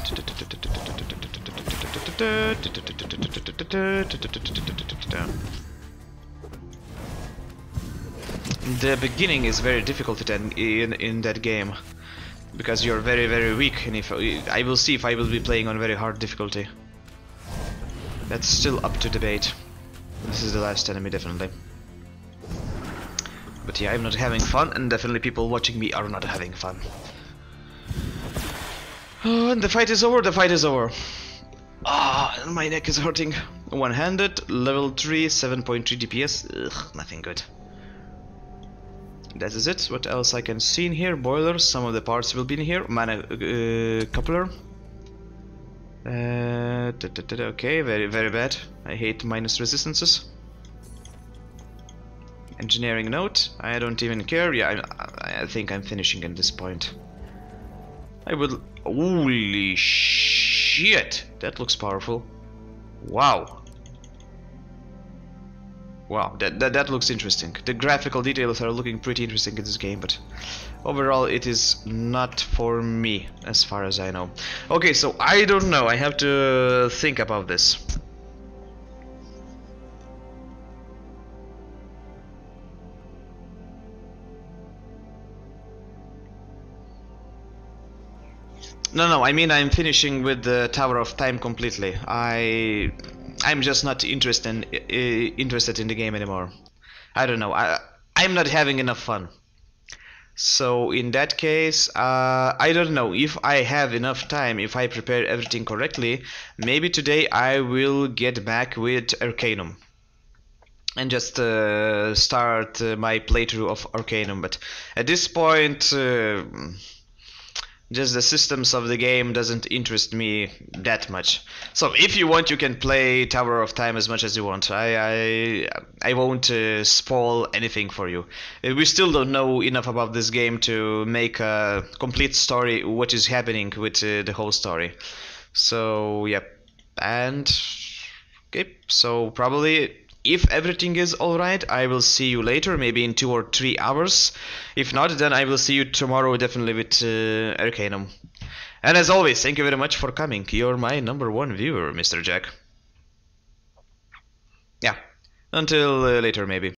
The beginning is very difficult in that game, because you're very, very weak, and if I will see if I will be playing on very hard difficulty. That's still up to debate. This is the last enemy, definitely. But yeah, I'm not having fun, and definitely people watching me are not having fun. Oh, and the fight is over, the fight is over. Ah, oh, my neck is hurting. One-handed, level 3, 7.3 DPS. Ugh, nothing good. That is it. What else I can see in here? Boilers, some of the parts will be in here. Mana coupler. Okay, very, very bad. I hate minus resistances. Engineering note. I don't even care. Yeah, I think I'm finishing at this point. I would... Holy shit! That looks powerful. Wow. Wow, that looks interesting. The graphical details are looking pretty interesting in this game, but overall it is not for me, as far as I know. Okay, so I don't know. I have to think about this. No, I mean I'm finishing with the Tower of Time completely. I'm just not interested in the game anymore. I don't know. I'm not having enough fun. So in that case, I don't know if I have enough time. If I prepare everything correctly, maybe today I will get back with Arcanum and just start my playthrough of Arcanum. But at this point, Just the systems of the game doesn't interest me that much. So if you want, you can play Tower of Time as much as you want. I won't spoil anything for you. We still don't know enough about this game to make a complete story what is happening with the whole story. So yep, and okay, so probably if everything is alright, I will see you later, maybe in 2 or 3 hours. If not, then I will see you tomorrow definitely with Arcanum. And as always, thank you very much for coming. You're my #1 viewer, Mr. Jack. Yeah, until later maybe.